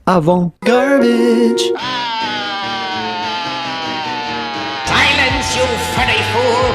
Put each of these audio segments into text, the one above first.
Avant garbage. Silence, you funny fool!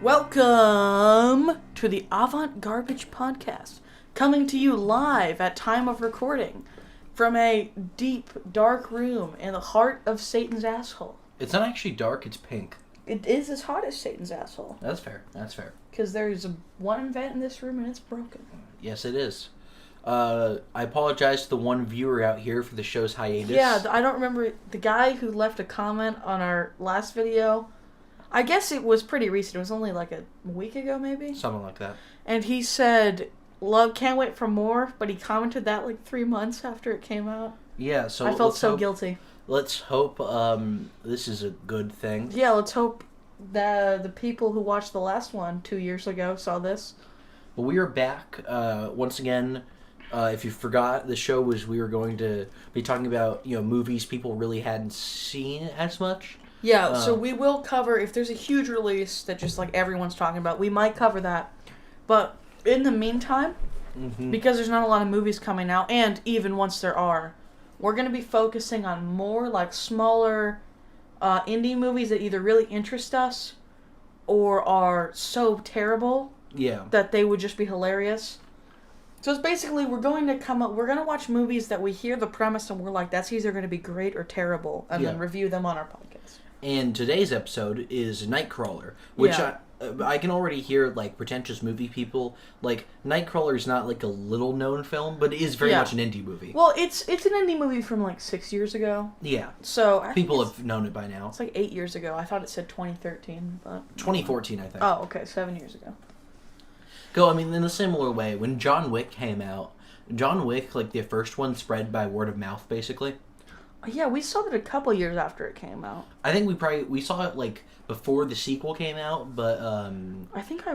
Welcome to the Avant Garbage Podcast, coming to you live at time of recording from a deep, dark room in the heart of Satan's asshole. It's not actually dark, it's pink. It is as hot as Satan's asshole. That's fair, that's fair. Because there's one vent in this room and it's broken. Yes, it is. I apologize to the one viewer out here for the show's hiatus. Yeah, I don't remember the guy who left a comment on our last video. I guess it was pretty recent. It was only like a week ago, maybe? Something like that. And he said, "Love, can't wait for more," but he commented that like 3 months after it came out. Yeah, so I felt so guilty. Let's hope this is a good thing. Yeah, let's hope that the people who watched the last one 2 years ago saw this. But we are back once again. If you forgot, the show was we were going to be talking about movies people really hadn't seen as much. Yeah, so we will cover, if there's a huge release that just like everyone's talking about, we might cover that. But in the meantime, because there's not a lot of movies coming out, and even once there are, we're going to be focusing on more like smaller indie movies that either really interest us or are so terrible that they would just be hilarious. So it's basically we're going to watch movies that we hear the premise and we're like, that's either going to be great or terrible, and then review them on our podcast. And today's episode is Nightcrawler, which I can already hear like pretentious movie people like Nightcrawler is not like a little known film, but it is very much an indie movie. Well, it's an indie movie from like 6 years ago. Yeah. So people have known it by now. It's like 8 years ago. I thought it said 2013, but 2014, I think. Oh, okay, 7 years ago. I mean, in a similar way, when John Wick came out, John Wick, like the first one, spread by word of mouth, basically. Yeah, we saw it a couple years after it came out. I think we saw it like before the sequel came out, but I think I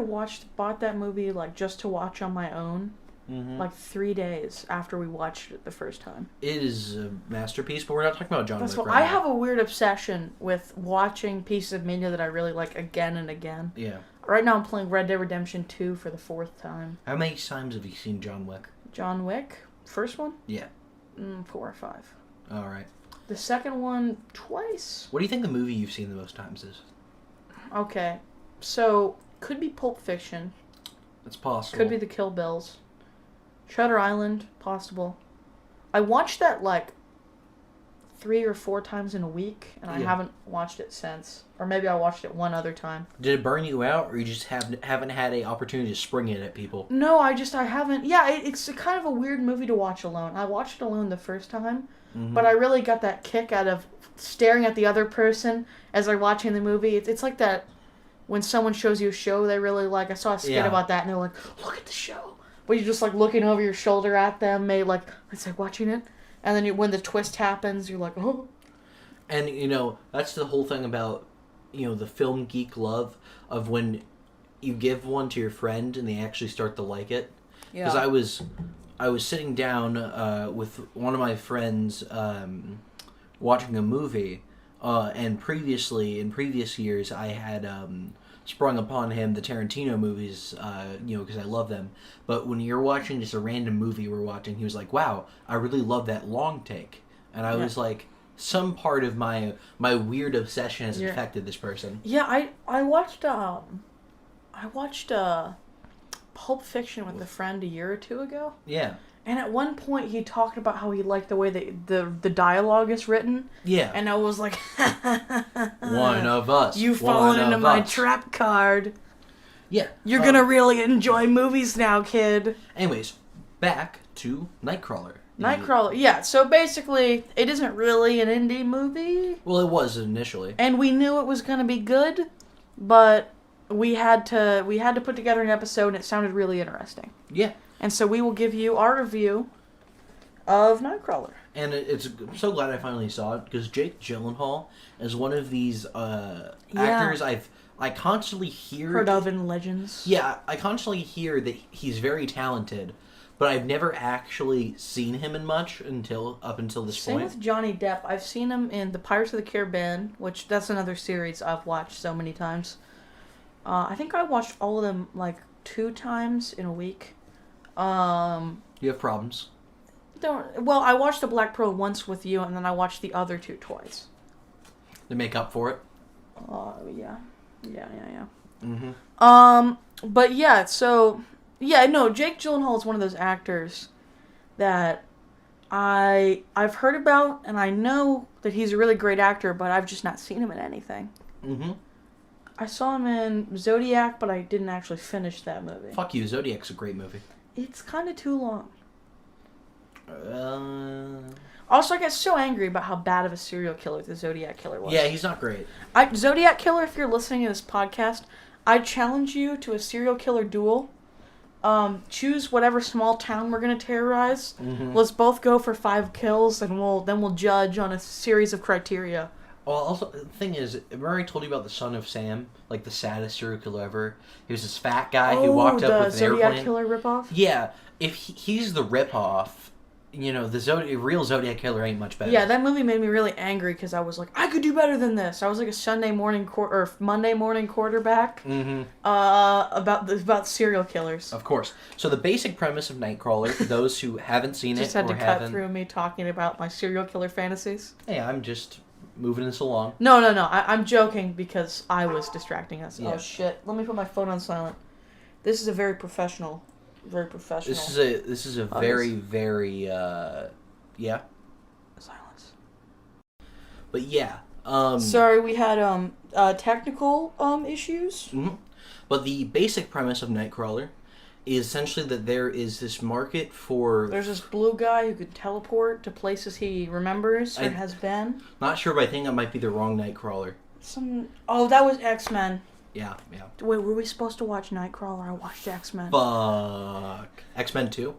bought that movie like just to watch on my own, like 3 days after we watched it the first time. It is a masterpiece, but we're not talking about John Wick right now. I have a weird obsession with watching pieces of media that I really like again and again. Yeah. Right now I'm playing Red Dead Redemption 2 for the 4th time. How many times have you seen John Wick? John Wick? First one? Yeah. 4 or 5. All right. The second one, twice. What do you think the movie you've seen the most times is? Okay. So, could be Pulp Fiction. It's possible. Could be the Kill Bills. Shutter Island, possible. I watched that like 3 or 4 times in a week, and I haven't watched it since. Or maybe I watched it one other time. Did it burn you out, or you just haven't had an opportunity to spring it at people? No, I haven't. Yeah, it's a kind of a weird movie to watch alone. I watched it alone the first time, but I really got that kick out of staring at the other person as they're watching the movie. It's like that when someone shows you a show they really like. I saw a skit about that, and they're like, look at the show. But you're just like looking over your shoulder at them, maybe like, it's like watching it. And then when the twist happens, you're like, oh. And, that's the whole thing about, the film geek love of when you give one to your friend and they actually start to like it. Yeah. Because I was sitting down with one of my friends watching a movie, and in previous years, I had sprung upon him the Tarantino movies, because I love them. But when you're watching just a random movie we're watching, he was like, wow, I really love that long take. And I was like, some part of my weird obsession has affected this person. Yeah, I watched Pulp Fiction with a friend a year or two ago. Yeah. And at one point he talked about how he liked the way the dialogue is written. Yeah. And I was like, one of us. You've fallen into my trap card. Yeah. You're gonna really enjoy movies now, kid. Anyways, back to Nightcrawler. Nightcrawler, yeah. So basically, it isn't really an indie movie. Well, it was initially. And we knew it was gonna be good, but we had to put together an episode, and it sounded really interesting. Yeah. And so we will give you our review of Nightcrawler. And I'm so glad I finally saw it, because Jake Gyllenhaal is one of these actors I constantly hear... Heard of in Legends. Yeah, I constantly hear that he's very talented, but I've never actually seen him in much up until this point. Same with Johnny Depp. I've seen him in the Pirates of the Caribbean, which that's another series I've watched so many times. I think I watched all of them like 2 times in a week. You have problems. I watched The Black Pearl once with you, and then I watched the other 2 twice. To make up for it? Yeah. Mm-hmm. But yeah, so... Yeah, no, Jake Gyllenhaal is one of those actors that I've heard about, and I know that he's a really great actor, but I've just not seen him in anything. Mm-hmm. I saw him in Zodiac, but I didn't actually finish that movie. Fuck you, Zodiac's a great movie. It's kind of too long. Also, I get so angry about how bad of a serial killer the Zodiac Killer was. Yeah, he's not great. Zodiac Killer, if you're listening to this podcast, I challenge you to a serial killer duel. Choose whatever small town we're gonna terrorize. Mm-hmm. Let's both go for 5 kills, and we'll judge on a series of criteria. Well, also, the thing is, remember I told you about the son of Sam? Like, the saddest serial killer ever? He was this fat guy who walked up with an airplane. The Zodiac Killer ripoff? Yeah, if he's the ripoff, you know, the real Zodiac Killer ain't much better. Yeah, that movie made me really angry because I was like, I could do better than this. I was like a Monday morning quarterback. Mm-hmm. About serial killers. Of course. So the basic premise of Nightcrawler, for those who haven't seen Just it had or to cut through me talking about my serial killer fantasies. Hey, I'm just moving this along. No. I'm joking because I was distracting us. Yeah. Oh shit! Let me put my phone on silent. This is a very professional. This is a very yeah. Silence. But yeah. Sorry, we had technical issues. Mm-hmm. But the basic premise of Nightcrawler is essentially that there is this market for... There's this blue guy who could teleport to places he remembers or has been. Not sure, but I think that might be the wrong Nightcrawler. That was X-Men. Yeah. Wait, were we supposed to watch Nightcrawler? I watched X-Men. Fuck. X-Men 2?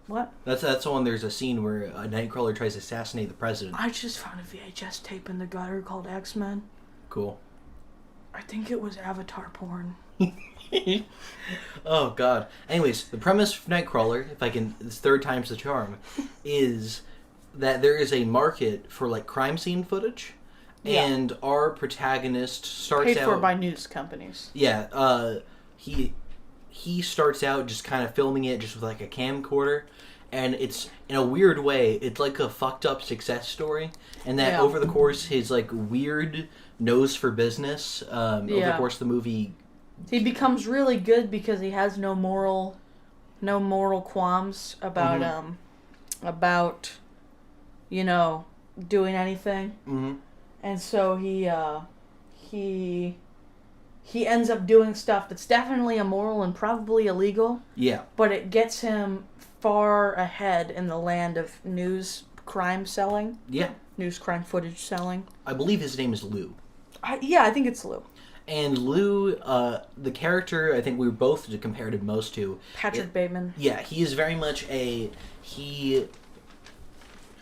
What? That's the one. There's a scene where a Nightcrawler tries to assassinate the president. I just found a VHS tape in the gutter called X-Men. Cool. I think it was Avatar porn. Oh god. Anyways, the premise of Nightcrawler, if I can, it's 3rd time's the charm, is that there is a market for like crime scene footage, and our protagonist starts paid for by news companies. Yeah. He starts out just kind of filming it just with like a camcorder, and it's in a weird way it's like a fucked up success story, and that over the course his like weird nose for business over the course of the movie. He becomes really good because he has no moral qualms about about doing anything. Mm-hmm. And so he ends up doing stuff that's definitely immoral and probably illegal. Yeah. But it gets him far ahead in the land of news crime selling. Yeah. News crime footage selling. I believe his name is Lou. I think it's Lou. And Lou, the character I think we both compared him most to... Patrick Bateman. Yeah, he is very much he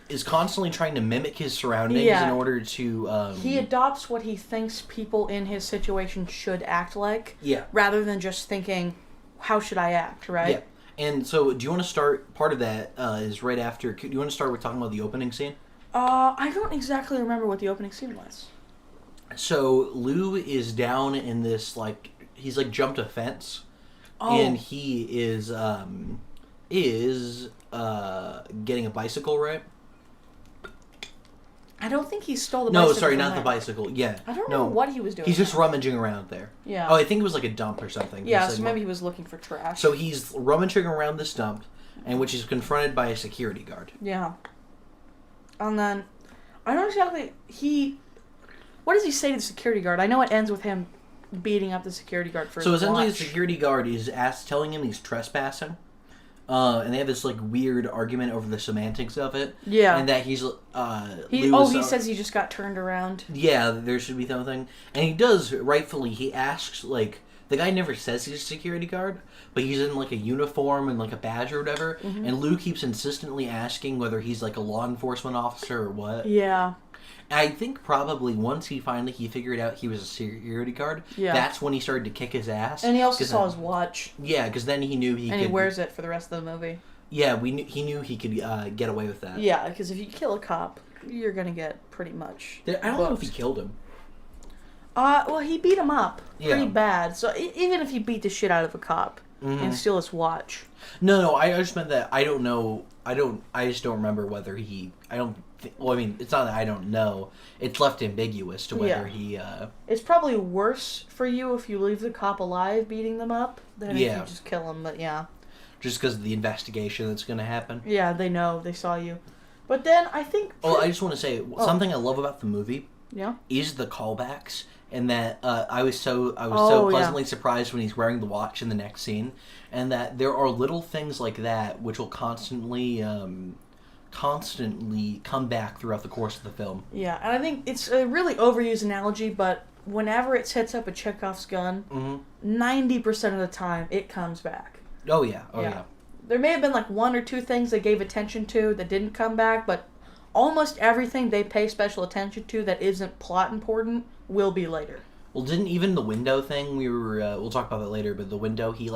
is constantly trying to mimic his surroundings in order to... He adopts what he thinks people in his situation should act like. Yeah. Rather than just thinking, how should I act, right? Yeah. And so, do you want to start... Part of that is right after... Do you want to start with talking about the opening scene? I don't exactly remember what the opening scene was. So Lou is down in this he's jumped a fence, and he is getting a bicycle, right? I don't think he stole the bicycle. No, sorry, not the bicycle. Yeah, I don't know what he was doing. He's just rummaging around there. Yeah. Oh, I think it was like a dump or something. Yeah, so maybe he was looking for trash. So he's rummaging around this dump, and which is confronted by a security guard. Yeah. And then I don't exactly what does he say to the security guard? I know it ends with him beating up the security guard for his watch. Essentially, the security guard is telling him he's trespassing, and they have this weird argument over the semantics of it. Yeah, and that he says he just got turned around. Yeah, there should be something, and he does rightfully. He asks the guy never says he's a security guard, but he's in a uniform and a badge or whatever. Mm-hmm. And Lou keeps insistently asking whether he's a law enforcement officer or what. Yeah. I think probably once he figured out he was a security guard, that's when he started to kick his ass. And he also saw his watch. Yeah, because then he knew he could... And he wears it for the rest of the movie. Yeah, he knew he could get away with that. Yeah, because if you kill a cop, you're going to get pretty much... I don't know if he killed him. Well, he beat him up pretty Yeah. bad. So even if he beat the shit out of a cop and steal his watch. No, I just meant that I don't know. I just don't remember whether he. Well, I mean, it's not that I don't know. It's left ambiguous to whether he. It's probably worse for you if you leave the cop alive beating them up than if you just kill him. But yeah. Just because of the investigation that's going to happen. Yeah, they know. They saw you. But then I think. Oh, I just want to say something I love about the movie. Yeah. Is the callbacks, and that I was so pleasantly surprised when he's wearing the watch in the next scene, and that there are little things like that which will constantly come back throughout the course of the film. Yeah, and I think it's a really overused analogy, but whenever it sets up a Chekhov's gun, 90% of the time it comes back. Oh yeah. There may have been like one or two things they gave attention to that didn't come back, but almost everything they pay special attention to that isn't plot important will be later. Well, didn't even the window thing, we'll talk about that later, but the window, he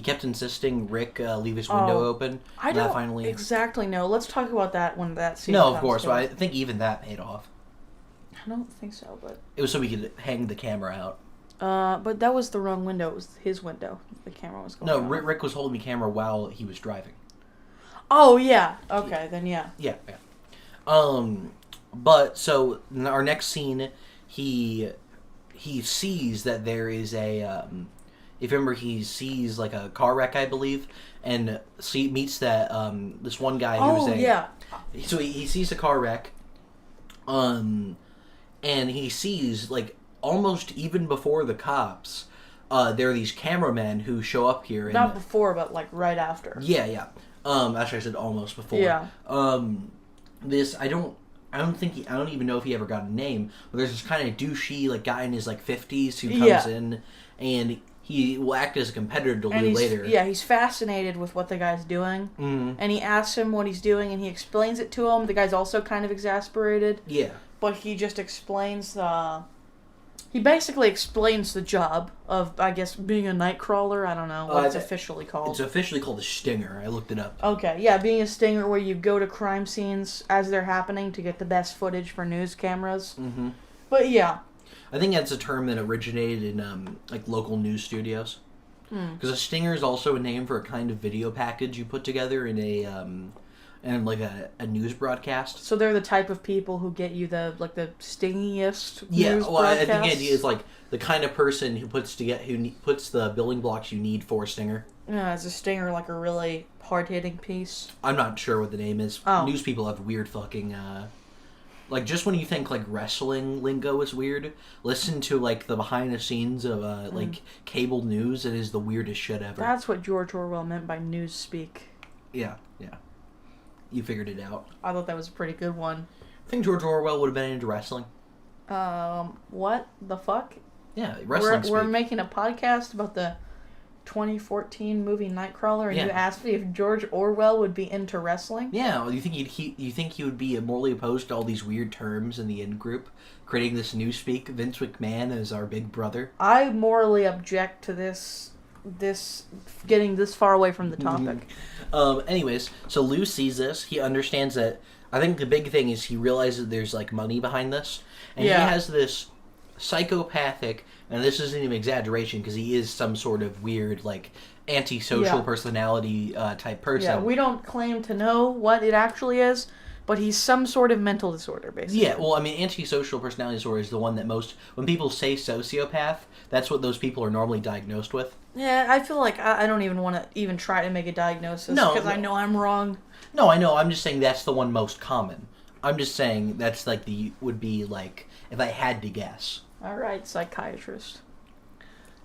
kept insisting Rick leave his window open. I don't exactly know. Let's talk about that when that scene No, comes of course, to but it. I think even that paid off. I don't think so, but... It was so we could hang the camera out. But that was the wrong window. It was his window. The camera was going on. No, Rick was holding the camera while he was driving. Oh, yeah. Okay, then yeah. Yeah. But so our next scene, he sees that there is a if you remember, he sees like a car wreck, I believe, and meets that this one guy who's so he sees a car wreck, and he sees like almost even before the cops, there are these cameramen who show up here. And, not before, but like right after. Yeah. Actually, I said almost before. Yeah. This I don't even know if he ever got a name, but there's this kind of douchey like guy in his like 50s who comes in, and he will act as a competitor to Lou later. Yeah, he's fascinated with what the guy's doing, and he asks him what he's doing, and he explains it to him. The guy's also kind of exasperated. Yeah, but he just explains He basically explains the job of, I guess, being a Nightcrawler. I don't know what it's officially called. It's officially called a stinger. I looked it up. Okay, yeah, being a stinger where you go to crime scenes as they're happening to get the best footage for news cameras. Mm-hmm. But yeah. I think that's a term that originated in like local news studios. Because a stinger is also a name for a kind of video package you put together in and like a news broadcast. So they're the type of people who get you the stingiest broadcasts? news I think the idea is like the kind of person who puts the building blocks you need for a stinger. Yeah, is a stinger like a really hard-hitting piece? I'm not sure what the name is. Oh. News people have weird fucking like just when you think like wrestling lingo is weird, listen to like the behind the scenes of like cable news. It is the weirdest shit ever. That's what George Orwell meant by news speak. Yeah. You figured it out. I thought that was a pretty good one. I think George Orwell would have been into wrestling. What the fuck? Yeah, wrestling We're making a podcast about the 2014 movie Nightcrawler, and you asked me if George Orwell would be into wrestling? Yeah, well, you think he would be morally opposed to all these weird terms in the in-group, creating this newspeak, Vince McMahon as our big brother? I morally object to this getting this far away from the topic. Anyways, so Lou sees this. He understands that. I think the big thing is he realizes there's like money behind this, and he has this psychopathic, and this isn't even exaggeration because he is some sort of weird like antisocial personality type person. Yeah, we don't claim to know what it actually is, but he's some sort of mental disorder, basically. Yeah, well, I mean, antisocial personality disorder is the one that when people say sociopath, that's what those people are normally diagnosed with. Yeah, I feel like I don't even want to even try to make a diagnosis because I know I'm wrong. No, I know. I'm just saying that's the one most common. I'm just saying that's like would be like if I had to guess. All right, psychiatrist.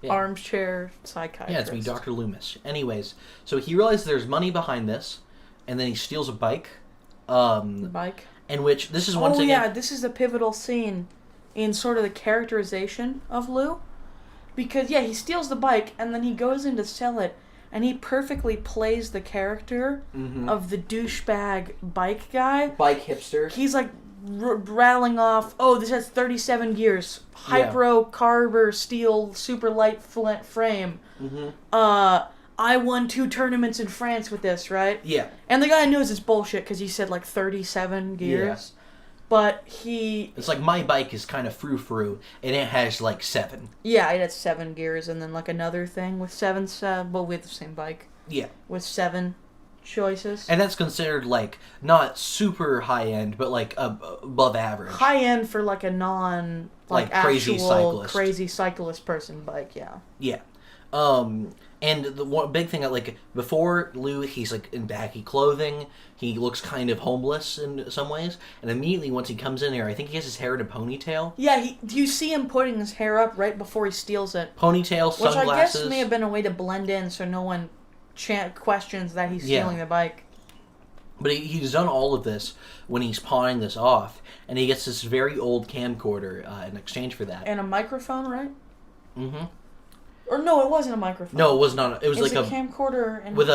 Yeah. Armchair psychiatrist. Yeah, it's me, Dr. Loomis. Anyways, so he realizes there's money behind this, and then he steals a bike. The bike? In which, this is once again... Oh yeah, this is a pivotal scene in sort of the characterization of Lou. Because, he steals the bike, and then he goes in to sell it, and he perfectly plays the character of the douchebag bike guy. Bike hipster. He's like rattling off, this has 37 gears, hyper steel, super light frame. I won 2 tournaments in France with this, right? Yeah. And the guy knows it's bullshit because he said like 37 gears. But he... It's like my bike is kind of frou-frou, and it has, like, 7. Yeah, it had 7 gears, and then, like, another thing with 7... well, we have the same bike. Yeah. With 7 choices. And that's considered, like, not super high-end, but, like, above average. High-end for, like, a like crazy cyclist. Crazy cyclist person bike, yeah. Yeah. And the one big thing, like, before Lou, he's, like, in baggy clothing. He looks kind of homeless in some ways. And immediately, once he comes in there, I think he has his hair in a ponytail. Yeah, do you see him putting his hair up right before he steals it? Ponytail, sunglasses. Which I guess may have been a way to blend in so no one questions that he's stealing the bike. But he's done all of this when he's pawning this off. And he gets this very old camcorder in exchange for that. And a microphone, right? Mm-hmm. Or no, it wasn't a microphone. No, it was not. It was like a camcorder and with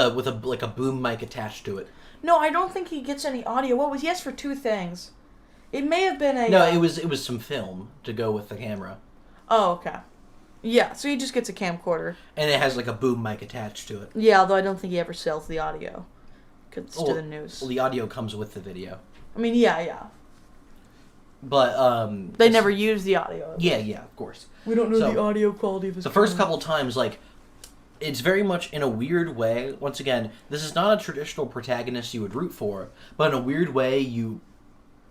a boom mic attached to it. No, I don't think he gets any audio. What was he asked for 2 things? It may have been a No, it was some film to go with the camera. Oh, okay. Yeah, so he just gets a camcorder. And it has like a boom mic attached to it. Yeah, although I don't think he ever sells the audio. Because it's to the news. Well, the audio comes with the video. I mean, yeah. But they never use the audio. Yeah, of course. We don't know the audio quality of his The first couple times, like, it's very much in a weird way. Once again, this is not a traditional protagonist you would root for, but in a weird way you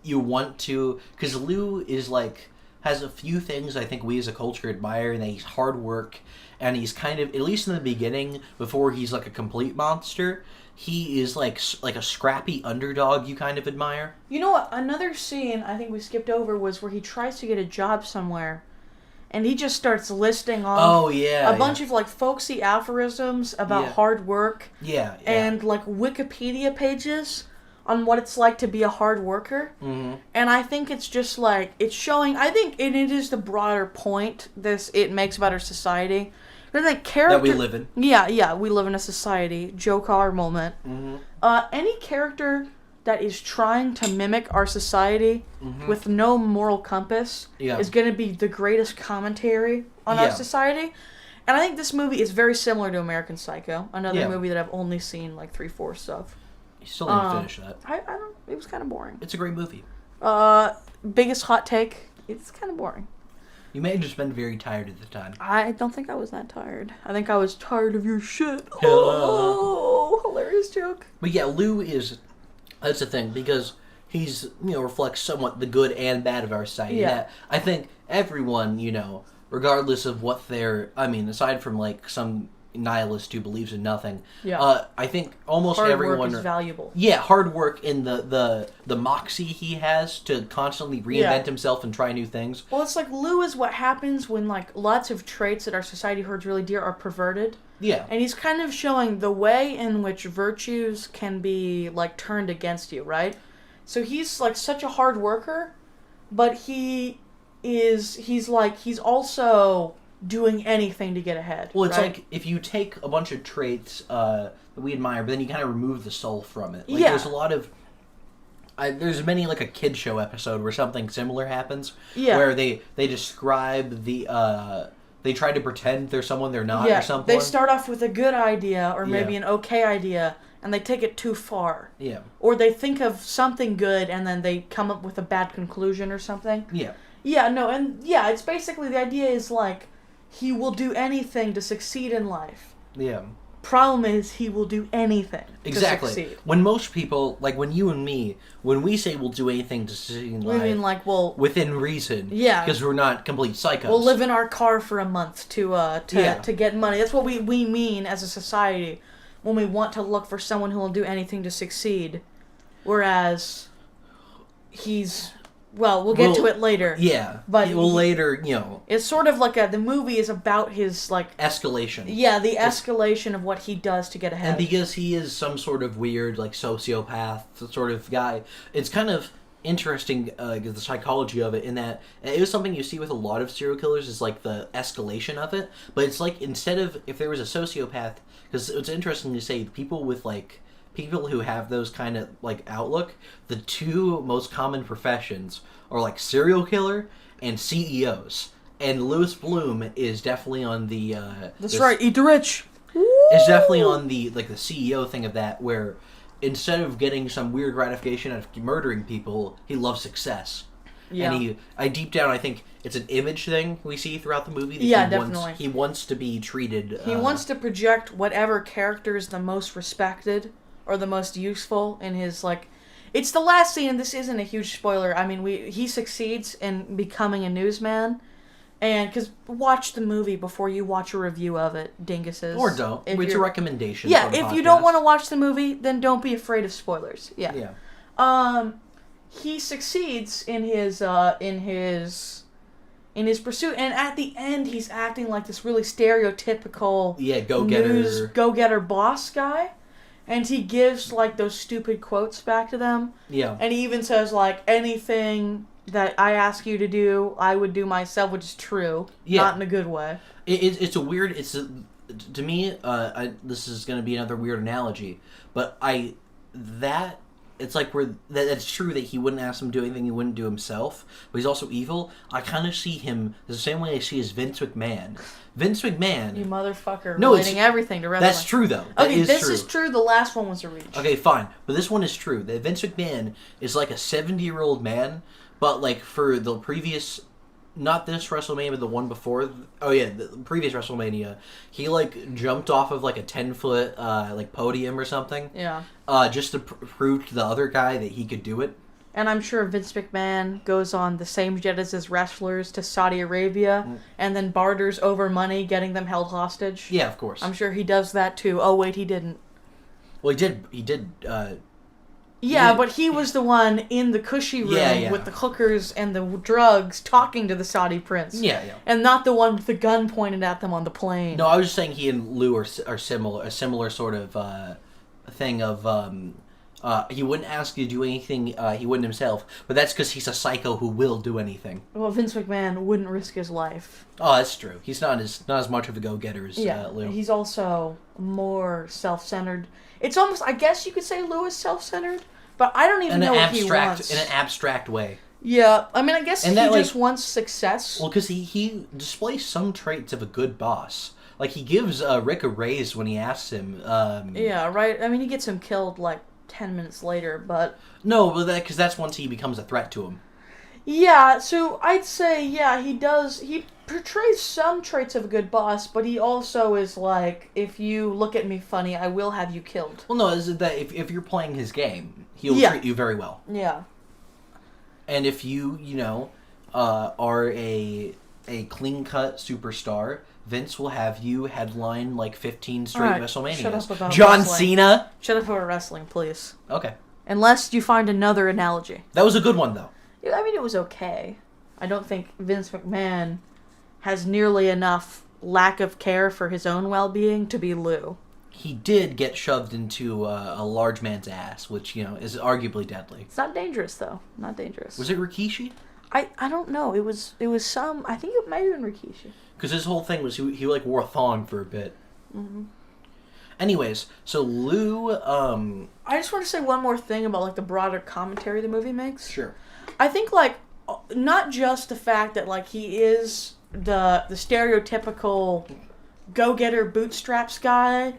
want to, because Lou is like has a few things I think we as a culture admire, and that he's hard work, and he's kind of, at least in the beginning, before he's like a complete monster, he is like a scrappy underdog you kind of admire. You know what? Another scene I think we skipped over was where he tries to get a job somewhere, and he just starts listing off a bunch of like folksy aphorisms about hard work. Yeah. And like Wikipedia pages on what it's like to be a hard worker. Mm-hmm. And I think it's just like, it's showing, I think it is the broader point it makes about our society. But the character that we live in. Yeah, we live in a society. Joe Collar moment. Mm-hmm. Any character that is trying to mimic our society with no moral compass is going to be the greatest commentary on our society. And I think this movie is very similar to American Psycho, another movie that I've only seen like 3/4 of. You still need to finish that. I don't. It was kind of boring. It's a great movie. Biggest hot take. It's kind of boring. You may have just been very tired at the time. I don't think I was that tired. I think I was tired of your shit. Oh, hilarious joke. But yeah, Lou is... That's the thing, because he's, reflects somewhat the good and bad of our society. Yeah. That I think everyone, regardless of what they're... I mean, aside from, like, some nihilist who believes in nothing, I think almost everyone... Hard work is valuable. Yeah, hard work in the moxie he has to constantly reinvent himself and try new things. Well, it's like Lou is what happens when, like, lots of traits that our society holds really dear are perverted. Yeah. And he's kind of showing the way in which virtues can be, like, turned against you, right? So he's, like, such a hard worker, but he's also doing anything to get ahead. Well, it's like, if you take a bunch of traits that we admire, but then you kind of remove the soul from it. Like, there's a lot of... there's many, like, a kid show episode where something similar happens. Yeah. Where they describe the... they try to pretend they're someone they're not or something. They start off with a good idea or maybe an okay idea, and they take it too far. Yeah. Or they think of something good, and then they come up with a bad conclusion or something. Yeah. Yeah, no, and it's basically, the idea is, like, he will do anything to succeed in life. Yeah. Problem is, he will do anything to succeed. When most people, like when you and me, when we say we'll do anything to succeed in life, we mean like within reason. Yeah. Because we're not complete psychos. We'll live in our car for a month to get money. That's what we mean as a society when we want to look for someone who will do anything to succeed. Whereas he's... Well, we'll get to it later. Yeah. But later, It's sort of like the movie is about his, like... escalation. Yeah, the escalation of what he does to get ahead. And because he is some sort of weird, like, sociopath sort of guy, it's kind of interesting, the psychology of it, in that it was something you see with a lot of serial killers, is, like, the escalation of it. But it's like, instead of, if there was a sociopath... Because it's interesting to say, people with, like... People who have those kind of, like, outlook, the two most common professions are, like, serial killer and CEOs. And Louis Bloom is definitely on the... That's right, eat the rich! It's definitely on the, like, the CEO thing of that, where instead of getting some weird gratification out of murdering people, he loves success. Yeah. And deep down, I think it's an image thing we see throughout the movie. That Definitely. He wants to be treated... He wants to project whatever character is the most respected or the most useful in his, like... It's the last scene, and this isn't a huge spoiler. I mean, he succeeds in becoming a newsman. And, because watch the movie before you watch a review of it, dinguses. Or don't. It's a recommendation. Yeah, if you don't want to watch the movie, then don't be afraid of spoilers. Yeah. He succeeds in his pursuit, and at the end, he's acting like this really stereotypical go-getter boss guy, and he gives like those stupid quotes back to them. Yeah, and he even says like, anything that I ask you to do, I would do myself, which is true, not in a good way. To me, this is going to be another weird analogy, but it's like that's true that he wouldn't ask him to do anything he wouldn't do himself, but he's also evil. I kind of see him the same way I see as Vince McMahon. Vince McMahon... You motherfucker, relating everything to wrestling. That's true, though. This is true. The last one was a reach. Okay, fine. But this one is true. That Vince McMahon is like a 70-year-old man, but like for the previous... Not this WrestleMania, but the one before. The previous WrestleMania. He like jumped off of like a 10-foot like podium or something. Yeah. Just to prove to the other guy that he could do it. And I'm sure Vince McMahon goes on the same jet as his wrestlers to Saudi Arabia, and then barters over money, getting them held hostage. Yeah, of course. I'm sure he does that too. Oh wait, he didn't. Well, he did. Yeah, but he was the one in the cushy room with the hookers and the drugs talking to the Saudi prince. Yeah. And not the one with the gun pointed at them on the plane. No, I was just saying he and Lou are similar, a similar sort of thing of he wouldn't ask you to do anything he wouldn't himself, but that's because he's a psycho who will do anything. Well, Vince McMahon wouldn't risk his life. Oh, that's true. He's not as much of a go-getter as Lou. He's also more self-centered. It's almost, I guess you could say Lou is self-centered, but I don't even know what he wants. In an abstract way. Yeah, I mean, I guess he just wants success. Well, because he displays some traits of a good boss. Like, he gives Rick a raise when he asks him. Yeah, right? I mean, he gets him killed, like, 10 minutes later, but... No, but because that's once he becomes a threat to him. Yeah, so I'd say, he does... He portrays some traits of a good boss, but he also is like, if you look at me funny, I will have you killed. Well, no, is that if you're playing his game, he'll treat you very well. Yeah. And if you are a clean-cut superstar, Vince will have you headline like 15 straight WrestleManias. Shut up about John wrestling. Cena. Shut up about wrestling, please. Okay. Unless you find another analogy. That was a good one, though. I mean, it was okay. I don't think Vince McMahon has nearly enough lack of care for his own well-being to be Lou. He did get shoved into a large man's ass, which, is arguably deadly. It's not dangerous, though. Not dangerous. Was it Rikishi? I don't know. It was some... I think it might have been Rikishi. Because his whole thing was he like wore a thong for a bit. Mm-hmm. Anyways, so Lou... I just want to say one more thing about like the broader commentary the movie makes. Sure. I think like not just the fact that like he is the stereotypical go-getter bootstraps guy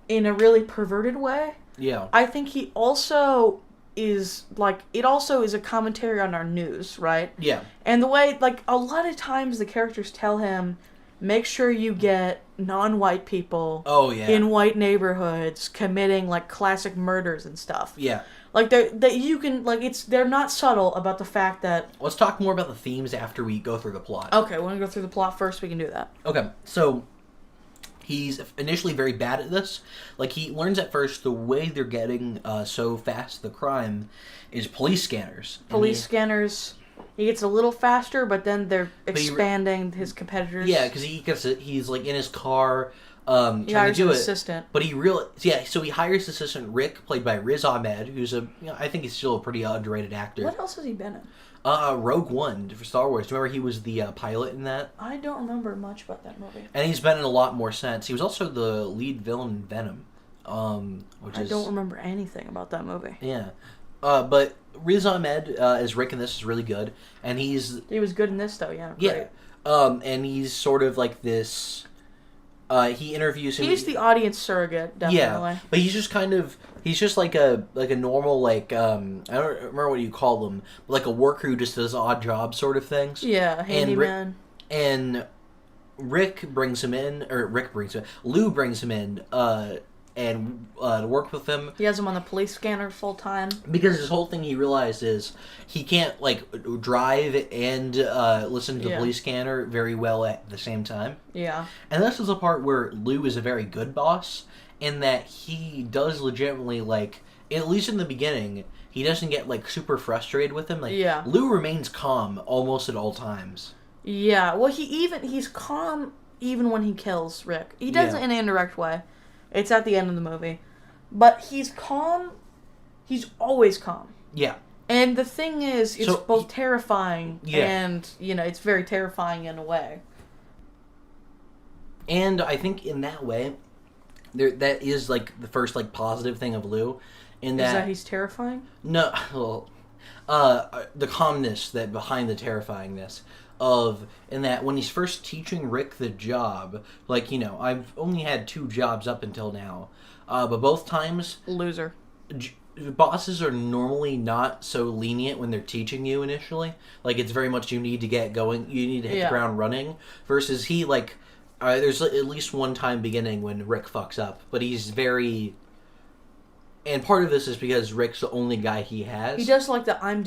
in a really perverted way. Yeah. I think he also is like, it also is a commentary on our news, right? Yeah. And the way, like, a lot of times the characters tell him, make sure you get non-white people in white neighborhoods committing like classic murders and stuff. Yeah. Like they're not subtle about the fact that... Let's talk more about the themes after we go through the plot. Okay, we want to go through the plot first, we can do that. Okay, so he's initially very bad at this. Like, he learns at first the way they're getting so fast the crime is police scanners. Scanners. He gets a little faster, but then they're expanding his competitors. Yeah, because he's like in his car trying to do it. Assistant. But so he hires assistant Rick, played by Riz Ahmed, who's I think he's still a pretty underrated actor. What else has he been in? Rogue One for Star Wars. Do you remember he was the pilot in that? I don't remember much about that movie. And he's been in a lot more since. He was also the lead villain in Venom. I don't remember anything about that movie. Yeah. But Riz Ahmed as Rick in this is really good. And he was good in this, though, yeah. Yeah. And he's sort of like this... he interviews him. He's the audience surrogate, definitely. Yeah, but he's just like a normal, like, I don't remember what you call them, but like a worker who just does odd job sort of things. Yeah, handyman. And Lou brings him in, and to work with him. He has him on the police scanner full time. Because his whole thing he realized is he can't, like, drive and listen to the police scanner very well at the same time. Yeah. And this is the part where Lou is a very good boss, in that he does legitimately, like, at least in the beginning, he doesn't get, like, super frustrated with him. Like, Lou remains calm almost at all times. Yeah, well, he's calm even when he kills Rick. He does it in an indirect way. It's at the end of the movie. But he's calm. He's always calm. Yeah. And the thing is, it's both terrifying and, it's very terrifying in a way. And I think in that way, that is, like, the first, like, positive thing of Lou. Is that he's terrifying? No, well, the calmness that behind the terrifyingness in that when he's first teaching Rick the job, like, I've only had 2 jobs up until now, but both times... Loser. Bosses are normally not so lenient when they're teaching you initially. Like, it's very much you need to get going, you need to hit the ground running, versus he, like, there's at least one time beginning when Rick fucks up, but he's very... And part of this is because Rick's the only guy he has. He does like the I'm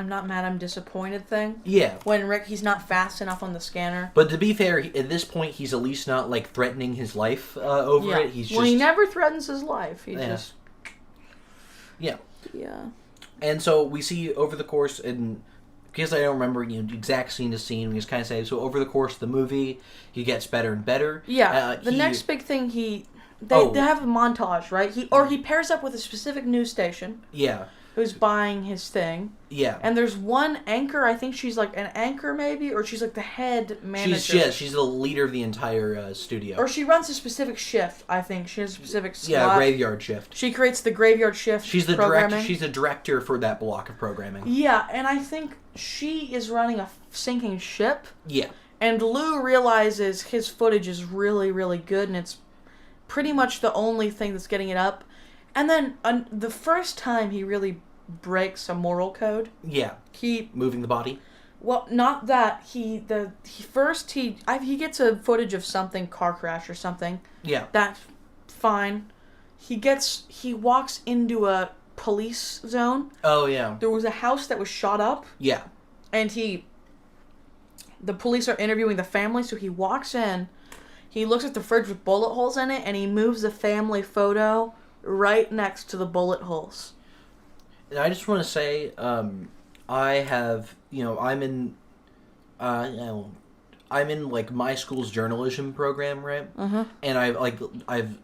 not mad, I'm disappointed thing. Yeah. When he's not fast enough on the scanner. But to be fair, at this point, he's at least not, like, threatening his life over it. He's he never threatens his life. He just... Yeah. Yeah. And so we see over the course, and because I don't remember, exact scene to scene, we just kind of say, so over the course of the movie, he gets better and better. Yeah. The next big thing They have a montage, right? He pairs up with a specific news station. Yeah. Who's buying his thing. Yeah. And there's one anchor, I think she's like an anchor maybe, or she's like the head manager. She's the leader of the entire studio. Or she runs a specific shift, I think. She has a specific slot. Yeah, graveyard shift. She creates the graveyard shift She's the programming. She's the director for that block of programming. Yeah, and I think she is running a sinking ship. Yeah. And Lou realizes his footage is really, really good, and it's pretty much the only thing that's getting it up. And then the first time he really breaks a moral code. Yeah. Moving the body. Well, not that. He gets a footage of something, car crash or something. Yeah. That's fine. He walks into a police zone. Oh, yeah. There was a house that was shot up. Yeah. And the police are interviewing the family, so he walks in. He looks at the fridge with bullet holes in it, and he moves the family photo right next to the bullet holes. And I just want to say, I have, I'm in like my school's journalism program, right? Uh-huh. And I've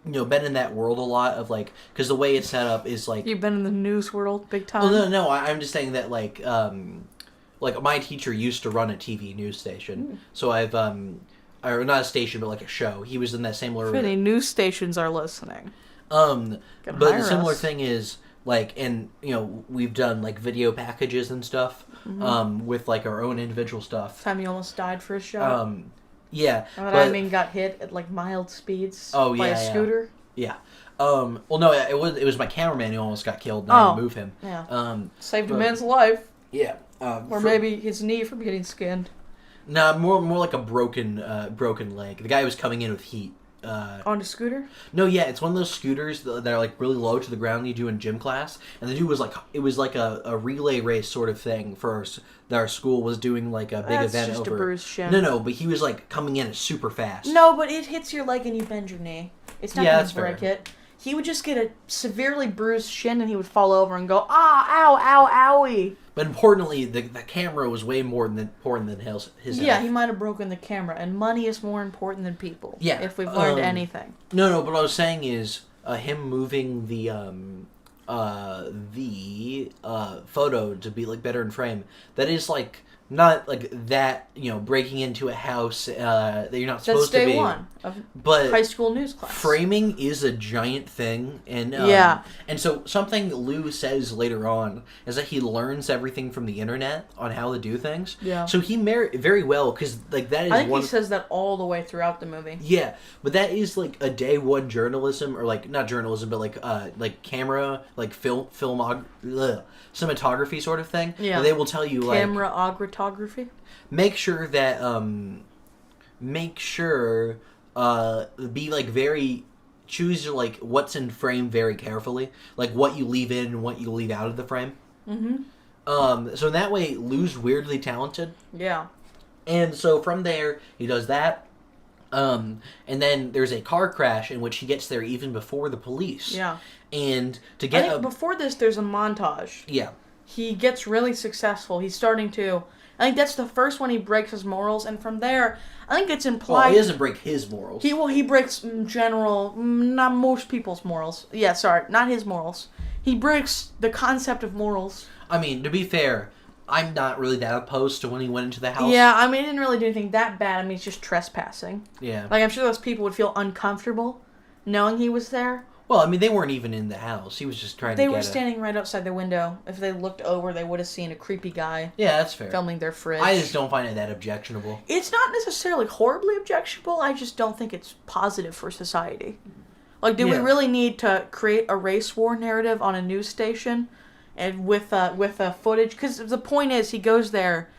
been in that world a lot of like, because the way it's set up is like. You've been in the news world big time. Well, no, I'm just saying that like my teacher used to run a TV news station, so I've or not a station, but like a show. He was in that same. If any news stations are listening. But the similar thing is. Like, and, we've done, like, video packages and stuff, with, like, our own individual stuff. Time you almost died for a shot. Yeah. Got hit at, like, mild speeds by a scooter. Yeah. Well, no, it was my cameraman who almost got killed, and I had to move him. Yeah. Saved a man's life. Yeah. Or maybe his knee from getting skinned. Nah, more like a broken leg. The guy was coming in with heat. On a scooter? No, yeah, it's one of those scooters that are like really low to the ground you do in gym class. And the dude was like, it was like a relay race sort of thing for that our school was doing like a big event over. That's just a bruised shin. No, but he was like coming in super fast. No, but it hits your leg and you bend your knee. It's not going to break fair. it. He would just get a severely bruised shin and he would fall over and go, ow, owie. But importantly, the camera was way more important than his Yeah, health. he might have broken the camera, and money is more important than people. Yeah. If we've learned anything. No, but what I was saying is him moving the photo to be like better in frame. That is like not like that, breaking into a house that you're not supposed to be. That's day one of but high school news class. Framing is a giant thing, and and so something Lou says later on is that he learns everything from the internet on how to do things. Yeah. So he very well, because like that is. I think he says that all the way throughout the movie. Yeah, but that is like a day one journalism, or like not journalism, but like camera, like cinematography sort of thing. Yeah. They will tell you Camera-ography? make sure that be like very choose like what's in frame very carefully, like what you leave in and what you leave out of the frame. Mm-hmm. So in that way, Lou's weirdly talented. Yeah. And so from there, he does that. And then there's a car crash in which he gets there even before the police. Yeah. And to I get think before this, there's a montage. Yeah. He gets really successful. He's starting to... I think that's the first one he breaks his morals, and from there, I think it's implied... Well, he doesn't break his morals. He breaks not most people's morals. Yeah, sorry, not his morals. He breaks the concept of morals. I mean, to be fair, I'm not really that opposed to when he went into the house. Yeah, I mean, he didn't really do anything that bad. I mean, it's just trespassing. Yeah. Like, I'm sure those people would feel uncomfortable knowing he was there. Well, I mean, they weren't even in the house. He was just trying to get They were standing right outside the window. If they looked over, they would have seen a creepy guy. Yeah, that's fair. Filming their fridge. I just don't find it that objectionable. It's not necessarily horribly objectionable. I just don't think it's positive for society. Like, do we really need to create a race war narrative on a news station, and with footage? Because the point is, he goes there.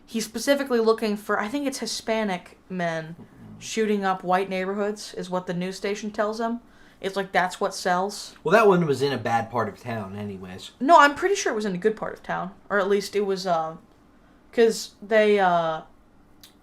He's specifically looking for, I think it's Hispanic men shooting up white neighborhoods. Is what the news station tells him. It's like, that's what sells. Well, that one was in a bad part of town anyways. No, I'm pretty sure it was in a good part of town. Or at least it was, because they,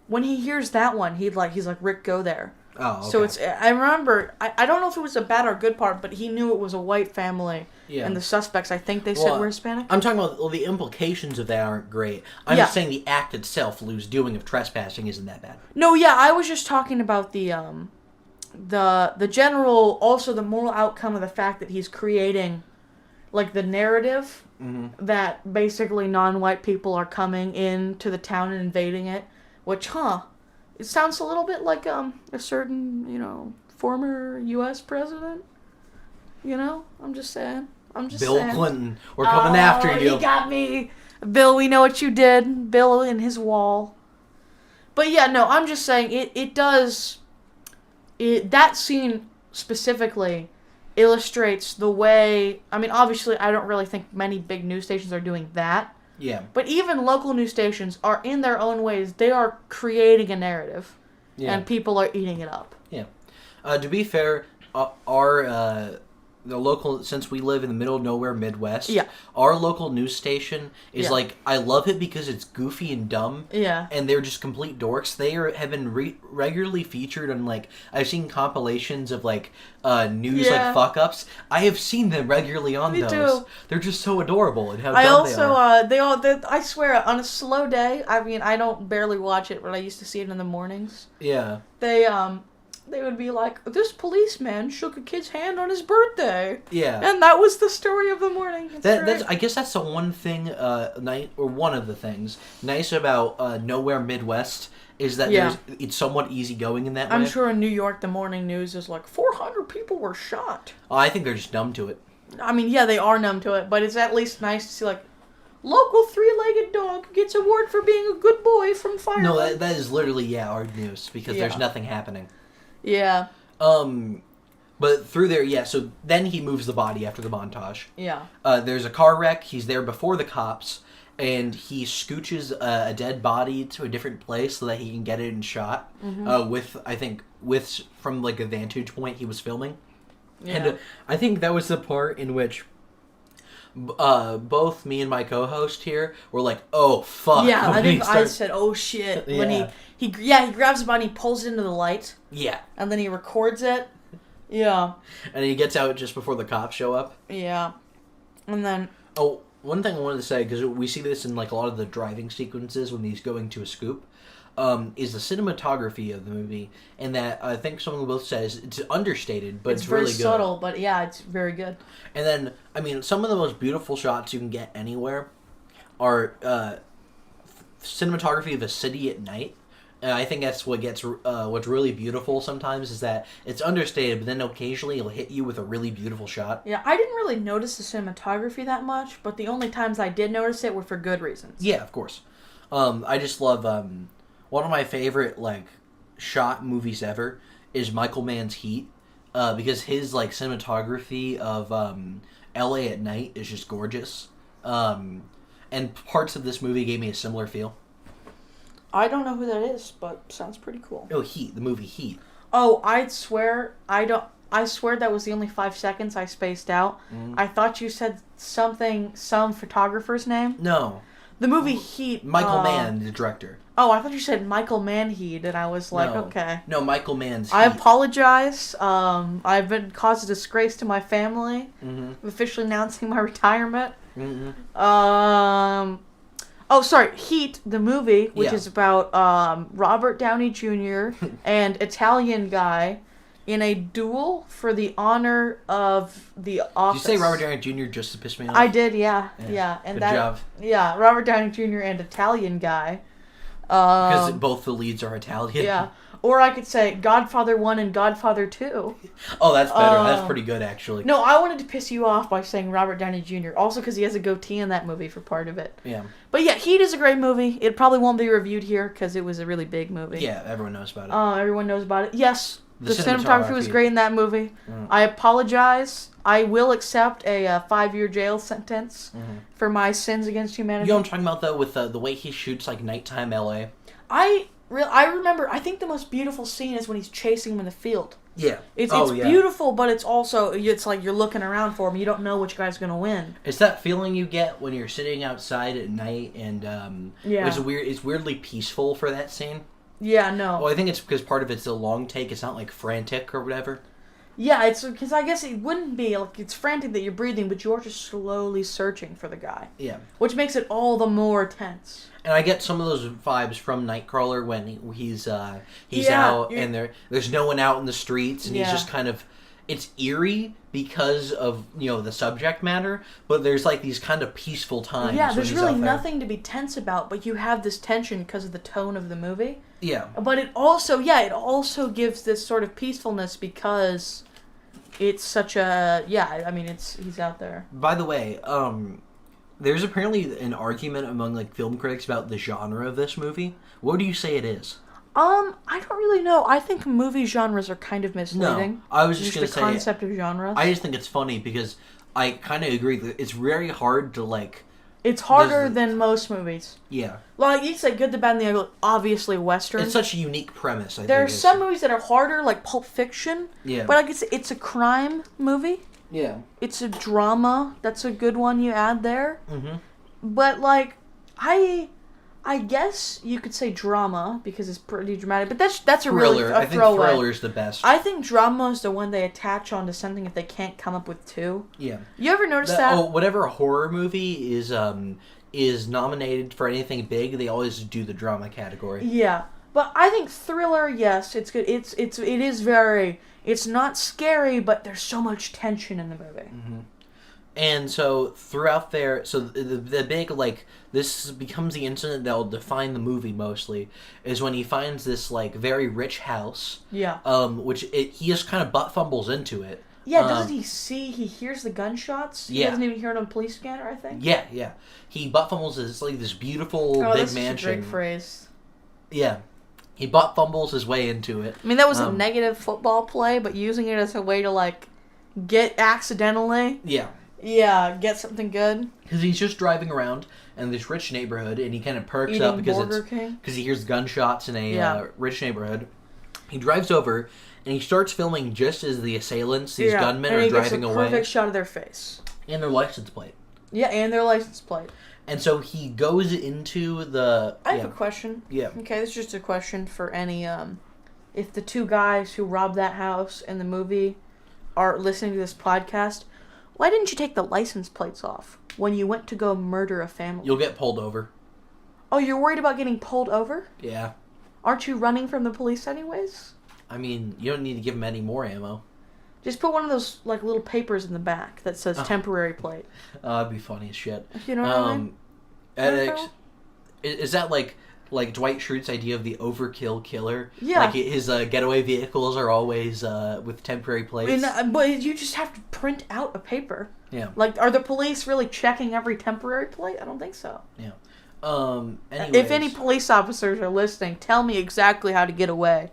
when he hears that one, he's like, Rick, go there. Oh, okay. So I remember, I don't know if it was a bad or good part, but he knew it was a white family. Yeah. And the suspects, I think they said were Hispanic. I'm talking about, the implications of that aren't great. I'm just saying the act itself, Lou's doing of trespassing, isn't that bad. No, yeah, I was just talking about the general, also the moral outcome of the fact that he's creating, like, the narrative that basically non-white people are coming into the town and invading it, which, it sounds a little bit like a certain, former U.S. president. I'm just saying. Bill Clinton, we're coming after you. He got me. Bill, we know what you did. Bill and his wall. But yeah, no, I'm just saying it does... that scene specifically illustrates the way... I mean, obviously, I don't really think many big news stations are doing that. Yeah. But even local news stations are, in their own ways, they are creating a narrative. Yeah. And people are eating it up. Yeah. To be fair, the local, since we live in the middle of nowhere Midwest, our local news station is like, I love it because it's goofy and dumb. Yeah. And they're just complete dorks. They have been regularly featured on, like, I've seen compilations of, like, news, like, fuck-ups. I have seen them regularly on those. Too. They're just so adorable and how dumb they are. I swear, on a slow day, I mean, I don't barely watch it, but I used to see it in the mornings. Yeah. They would be like, this policeman shook a kid's hand on his birthday. Yeah. And that was the story of the morning. I guess that's the one thing, one of the things nice about Nowhere Midwest is that it's somewhat easygoing in that way. I'm sure in New York, the morning news is like, 400 people were shot. Oh, I think they're just numb to it. I mean, yeah, they are numb to it, but it's at least nice to see, like, local three-legged dog gets award for being a good boy from firemen. No, that is literally, our news, because there's nothing happening. Yeah. But through there, so then he moves the body after the montage. Yeah. There's a car wreck. He's there before the cops, and he scooches a dead body to a different place so that he can get it in shot. Mm-hmm. From like a vantage point he was filming. Yeah. And I think that was the part in which both me and my co-host here were like, "Oh fuck!" Yeah, I think I said, "Oh shit!" When he grabs the body, pulls it into the light. Yeah, and then he records it. Yeah, and he gets out just before the cops show up. Yeah, and then one thing I wanted to say, because we see this in like a lot of the driving sequences when he's going to a scoop, is the cinematography of the movie, and that I think someone both says it's understated, but it's really good. It's very subtle, but yeah, it's very good. And then, I mean, some of the most beautiful shots you can get anywhere are cinematography of a city at night. And I think that's what gets what's really beautiful sometimes is that it's understated, but then occasionally it'll hit you with a really beautiful shot. Yeah, I didn't really notice the cinematography that much, but the only times I did notice it were for good reasons. Yeah, of course. I just love one of my favorite shot movies ever is Michael Mann's Heat, because his cinematography of L.A. at night is just gorgeous. And parts of this movie gave me a similar feel. I don't know who that is, but sounds pretty cool. Oh, Heat, the movie Heat. Oh, I swear that was the only 5 seconds I spaced out. I thought you said some photographer's name. No. The movie Heat. Michael Mann, the director. Oh, I thought you said Michael Mann Heat, and I was like, No. okay. No, Michael Mann's Heat. I apologize. I've been caused a disgrace to my family. I'm officially announcing my retirement. Oh, sorry, Heat, the movie, which is about Robert Downey Jr. and Italian guy in a duel for the honor of the office. Did you say Robert Downey Jr. just to piss me off? I did, yeah. And Good job. Yeah, Robert Downey Jr. and Italian guy. Because both the leads are Italian. Yeah. Or I could say Godfather 1 and Godfather 2. Oh, that's better. That's pretty good, actually. No, I wanted to piss you off by saying Robert Downey Jr. Also because he has a goatee in that movie for part of it. Yeah. But yeah, Heat is a great movie. It probably won't be reviewed here because it was a really big movie. Yeah, everyone knows about it. Everyone knows about it. Yes, the cinematography was great in that movie. I apologize. I will accept a 5-year jail sentence for my sins against humanity. You know what I'm talking about, though, with the way he shoots, nighttime L.A.? I remember, I think the most beautiful scene is when he's chasing him in the field. Yeah. It's beautiful, but it's also, it's like you're looking around for him. You don't know which guy's going to win. It's that feeling you get when you're sitting outside at night and it's weirdly peaceful for that scene. Yeah, no. Well, I think it's because part of it's a long take. It's not frantic or whatever. Yeah, it's because I guess it wouldn't be it's frantic that you're breathing, but you're just slowly searching for the guy. Yeah. Which makes it all the more tense. And I get some of those vibes from Nightcrawler when he's out and there's no one out in the streets and he's just kind of, it's eerie because of the subject matter, but there's these kind of peaceful times. Yeah, there's really nothing to be tense about, but you have this tension because of the tone of the movie. Yeah. But it also gives this sort of peacefulness because it's such a he's out there. By the way, there's apparently an argument among film critics about the genre of this movie. What do you say it is? I don't really know. I think movie genres are kind of misleading. No, I was just going to say... the concept of genres. I just think it's funny because I kind of agree that it's very hard to, It's harder than most movies. Yeah. You say Good, the Bad, and the Ugly, obviously Western. It's such a unique premise, I think. There are some movies that are harder, like Pulp Fiction. Yeah. But it's a crime movie. Yeah. It's a drama. That's a good one you add there. Mm-hmm. But, I guess you could say drama because it's pretty dramatic, but that's a really a I think throwaway. Thriller's the best. I think drama is the one they attach onto something if they can't come up with two. Yeah. You ever notice that? Oh, whatever a horror movie is nominated for anything big, they always do the drama category. Yeah, but I think thriller, yes, it's good. It is very. It's not scary, but there's so much tension in the movie. Mm-hmm. And so throughout there, so the big this becomes the incident that will define the movie mostly is when he finds this very rich house. Yeah. Which he just kind of butt fumbles into it. Yeah. Doesn't he see? He hears the gunshots. Yeah. He doesn't even hear it on a police scanner. I think. Yeah. He butt fumbles this beautiful big mansion. That's a great phrase. Yeah. He butt fumbles his way into it. I mean, that was a negative football play, but using it as a way to get accidentally. Yeah. Yeah, get something good. Because he's just driving around in this rich neighborhood, and he kind of perks up because he hears gunshots in a rich neighborhood. He drives over, and he starts filming just as the assailants, these gunmen, are driving away. And he gets a perfect shot of their face. And their license plate. Yeah, and their license plate. And so he goes into the... I have a question. Yeah. Okay, this is just a question for any... if the two guys who robbed that house in the movie are listening to this podcast... Why didn't you take the license plates off when you went to go murder a family? You'll get pulled over. Oh, you're worried about getting pulled over? Yeah. Aren't you running from the police anyways? I mean, you don't need to give them any more ammo. Just put one of those little papers in the back that says temporary plate. That'd be funny as shit. You know what I mean? Is that like Dwight Schrute's idea of the overkill killer? Yeah. Like his getaway vehicles are always with temporary plates. But you just have to print out a paper. Yeah. Like, are the police really checking every temporary plate? I don't think so. Yeah. If any police officers are listening, tell me exactly how to get away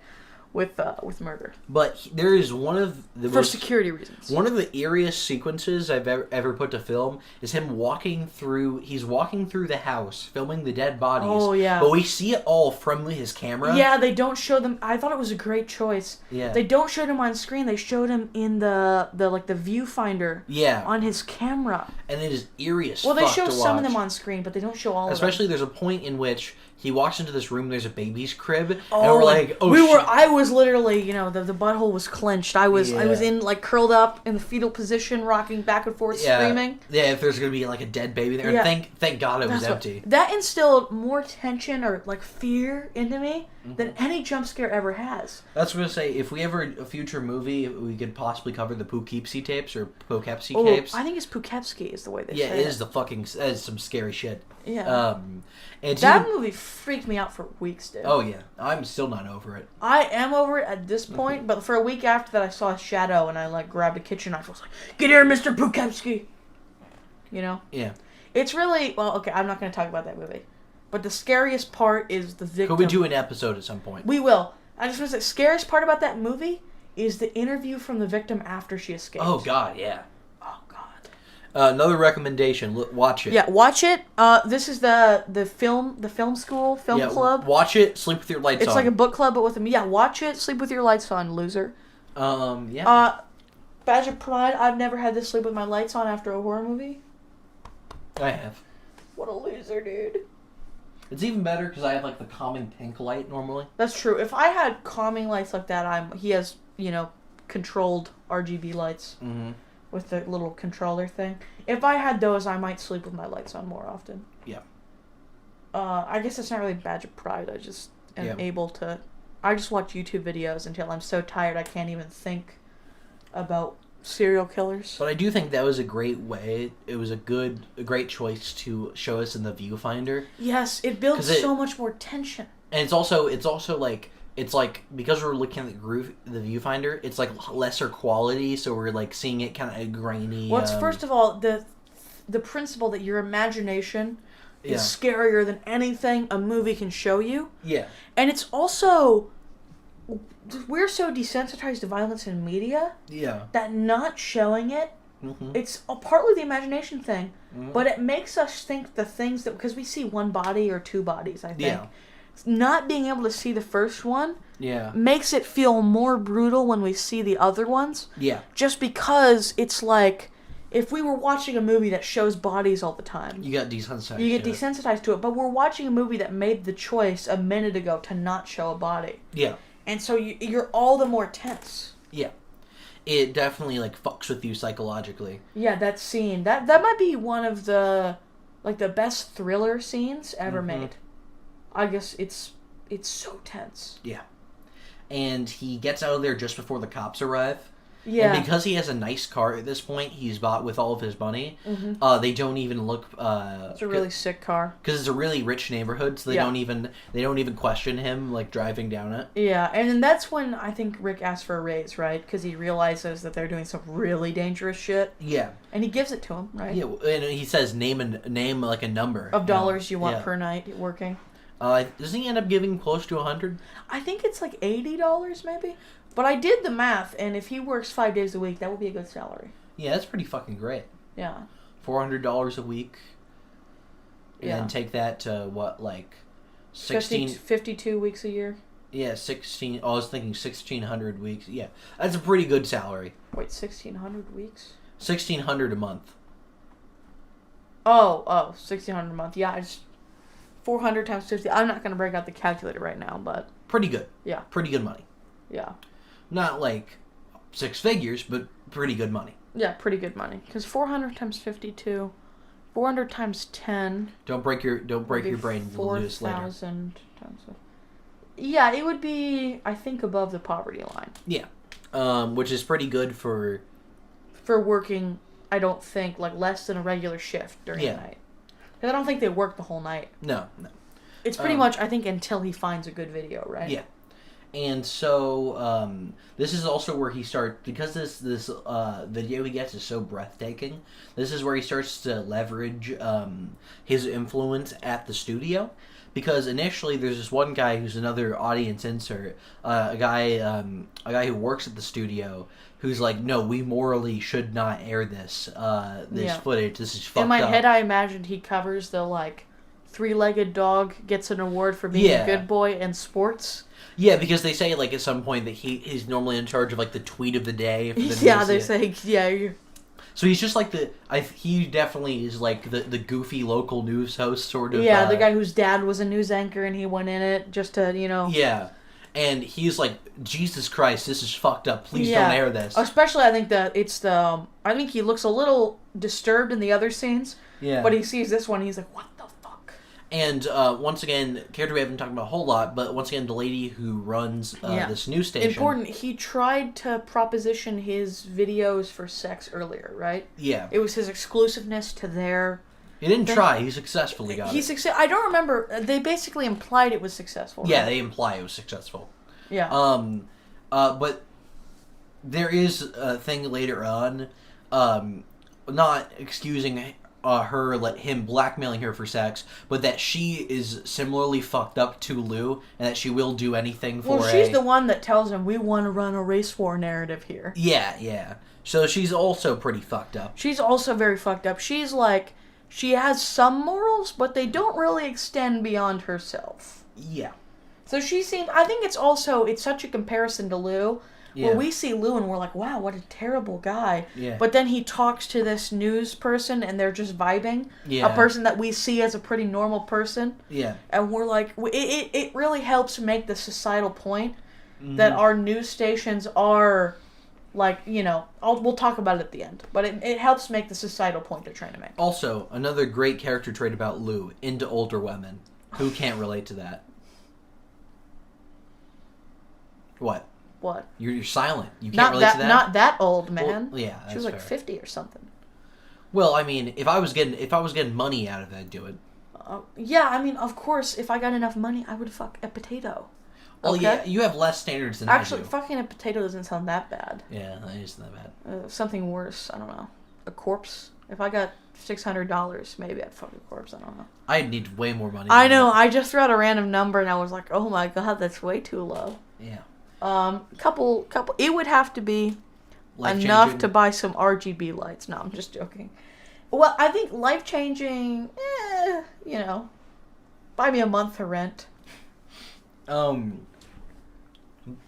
with murder. But there is one of the security reasons. One of the eeriest sequences I've ever put to film is him walking through. He's walking through the house, filming the dead bodies. Oh yeah. But we see it all from his camera. Yeah, they don't show them. I thought it was a great choice. Yeah. They don't show him on screen. They showed him in the viewfinder. Yeah. On his camera. And it is eerie as fuck. Well, they show some of them watch. on screen, but they don't show all Especially of them. there's a point in which he walks into this room. There's a baby's crib, Oh, and we're like, "Oh shit!" I was literally, the butthole was clenched. I was in like curled up in the fetal position, rocking back and forth, screaming. Yeah, if there's gonna be like a dead baby there, Yeah. thank God it was empty. That instilled more tension or like fear into me than any jump scare ever has. That's what I'm gonna say. If we ever a future movie, we could possibly cover the Poughkeepsie tapes or Poughkeepsie tapes. I think it's Poughkeepsie is the way they say it. Yeah, it is that is some scary shit. Yeah. And that movie freaked me out for weeks, dude. Oh yeah, I'm still not over it. I am over it at this point, but for a week after that, I saw a shadow and I like grabbed a kitchen knife. I was like, "Get here, Mr. Poughkeepsie!" You know? Yeah. It's really okay. I'm not going to talk about that movie, but the scariest part is the victim. Could we do an episode at some point? We will. I just want to say, scariest part about that movie is the interview from the victim after she escaped. Oh God, yeah. Oh God. Another recommendation. Watch it. Yeah, watch it. This is the film school, club. Watch it. Sleep with your lights on. It's like a book club, but with them. Yeah, watch it. Sleep with your lights on, loser. Yeah. Badge of pride. I've never had to sleep with my lights on after a horror movie. I have. What a loser, dude. It's even better because I have like the calming pink light normally. That's true. If I had calming lights like that, he has controlled RGB lights. Mm-hmm. With the little controller thing. If I had those, I might sleep with my lights on more often. Yeah. I guess it's not really a badge of pride. I just am able to... I just watch YouTube videos until I'm so tired I can't even think about serial killers. But I do think that was a great way. It was a great choice to show us in the viewfinder. Yes, it builds so much more tension. And it's also like... It's like, because we're looking at the viewfinder, it's like lesser quality, so we're like seeing it kind of grainy. Well, it's first of all, the principle that your imagination is scarier than anything a movie can show you. Yeah. And it's also, we're so desensitized to violence in media that not showing it, it's partly the imagination thing, but it makes us think the things that, because we see one body or two bodies, I think. Yeah. Not being able to see the first one makes it feel more brutal when we see the other ones. Yeah. Just because it's like, if we were watching a movie that shows bodies all the time. You get desensitized. You get desensitized to it. But we're watching a movie that made the choice a minute ago to not show a body. Yeah. And so you're all the more tense. Yeah. It definitely like fucks with you psychologically. Yeah, that scene. That might be one of the best thriller scenes ever made. I guess it's so tense. Yeah. And he gets out of there just before the cops arrive. Yeah. And because he has a nice car at this point, he's bought with all of his money. Mm-hmm. They don't even look. It's a really sick car. Because it's a really rich neighborhood, so they don't even question him like driving down it. Yeah, and then that's when I think Rick asks for a raise, right? Because he realizes that they're doing some really dangerous shit. Yeah. And he gives it to him, right? Yeah, and he says name like a number of dollars you want per night working. Doesn't he end up giving close to 100? I think it's like $80 maybe. But I did the math, and if he works 5 days a week, that would be a good salary. Yeah, that's pretty fucking great. Yeah. $400 a week. Yeah. And take that to what, like 52 weeks a year? Yeah, 16. I was thinking 1,600 weeks. Yeah, that's a pretty good salary. Wait, 1,600 weeks? 1,600 a month. Oh, 1,600 a month. Yeah, it's 400 times 50. I'm not going to break out the calculator right now, but... Pretty good. Yeah. Pretty good money. Yeah. Not like 6 figures, but pretty good money. Yeah, pretty good money. Because 400 times 52, 400 times 10... Don't break your brain. We'll do this later. 4,000 times... Yeah, it would be, I think, above the poverty line. Yeah. Which is pretty good for... For working, I don't think, like less than a regular shift during the night. Because I don't think they work the whole night. No. It's pretty much, I think, until he finds a good video, right? Yeah. And so, this is also where he starts, because this video he gets is so breathtaking, this is where he starts to leverage his influence at the studio. Because initially there's this one guy who's another audience insert, a guy who works at the studio, who's like, no, we morally should not air this footage. This is fucked up. In my head, I imagined he covers the, like, three-legged dog gets an award for being a good boy in sports. Yeah, because they say, like, at some point that he's normally in charge of, like, the tweet of the day. For the yeah, they say, So he's just, like, he definitely is, like, the goofy local news host, sort of. Yeah, the guy whose dad was a news anchor and he went in it just to, Yeah. And he's like, Jesus Christ, this is fucked up. Please don't air this. Especially, I think that it's I think he looks a little disturbed in the other scenes. Yeah. But he sees this one, he's like, what the fuck? And once again, character we haven't talked about a whole lot, but once again, the lady who runs this news station. Important, he tried to proposition his videos for sex earlier, right? Yeah. It was his exclusiveness to their... He didn't try. He successfully got it. I don't remember. They basically implied it was successful. Yeah, right? they imply it was successful. Yeah. But there is a thing later on, not excusing him blackmailing her for sex, but that she is similarly fucked up to Lou, and that she will do anything for. Well, she's the one that tells him we want to run a race war narrative here. Yeah, yeah. So she's also pretty fucked up. She's also very fucked up. She's like. She has some morals, but they don't really extend beyond herself. Yeah. So she seems... I think it's such a comparison to Lou, where we see Lou and we're like, wow, what a terrible guy. Yeah. But then he talks to this news person and they're just vibing. Yeah. A person that we see as a pretty normal person. Yeah. And we're like... It really helps make the societal point that our news stations are... Like, we'll talk about it at the end. But it helps make the societal point they're trying to make. Also, another great character trait about Lou, into older women. Who can't relate to that? What? What? You're silent. You can't relate to that? Not that old, man. Well, yeah, that's she was like fair. 50 or something. Well, I mean, if I was getting money out of it, I'd do it. Yeah, I mean, of course, if I got enough money, I would fuck a potato. Well, okay? yeah, you have less standards than I do. Actually, fucking a potato doesn't sound that bad. Yeah, that isn't that bad. Something worse, I don't know. A corpse? If I got $600, maybe I'd fuck a corpse, I don't know. I'd need way more money. I know, I just threw out a random number and I was like, oh my god, that's way too low. Yeah. Couple, it would have to be Life-changing. Enough to buy some RGB lights. No, I'm just joking. Well, I think life-changing, buy me a month for rent.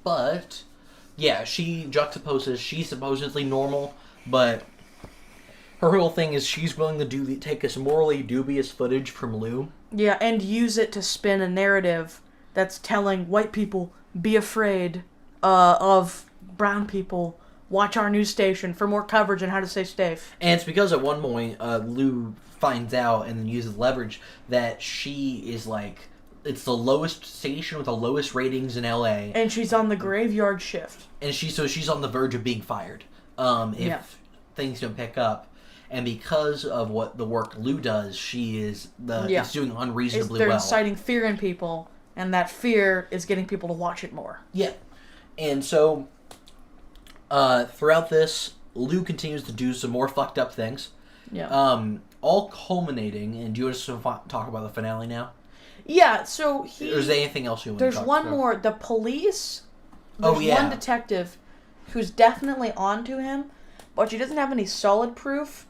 But, yeah, she juxtaposes, she's supposedly normal, but her whole thing is she's willing to take this morally dubious footage from Lou. Yeah, and use it to spin a narrative that's telling white people, be afraid of brown people, watch our news station for more coverage on how to stay safe. And it's because at one point, Lou finds out and then uses leverage that she is like... It's the lowest station with the lowest ratings in LA. And she's on the graveyard shift. And she's on the verge of being fired. If things don't pick up. And because of what the work Lou does, she is doing unreasonably well. They're inciting fear in people, and that fear is getting people to watch it more. Yeah. And so, throughout this, Lou continues to do some more fucked up things. Yeah. All culminating, and do you want to talk about the finale now? Yeah, so Or is there anything else you want to talk about? There's one more. The police... There's one detective who's definitely onto him, but she doesn't have any solid proof,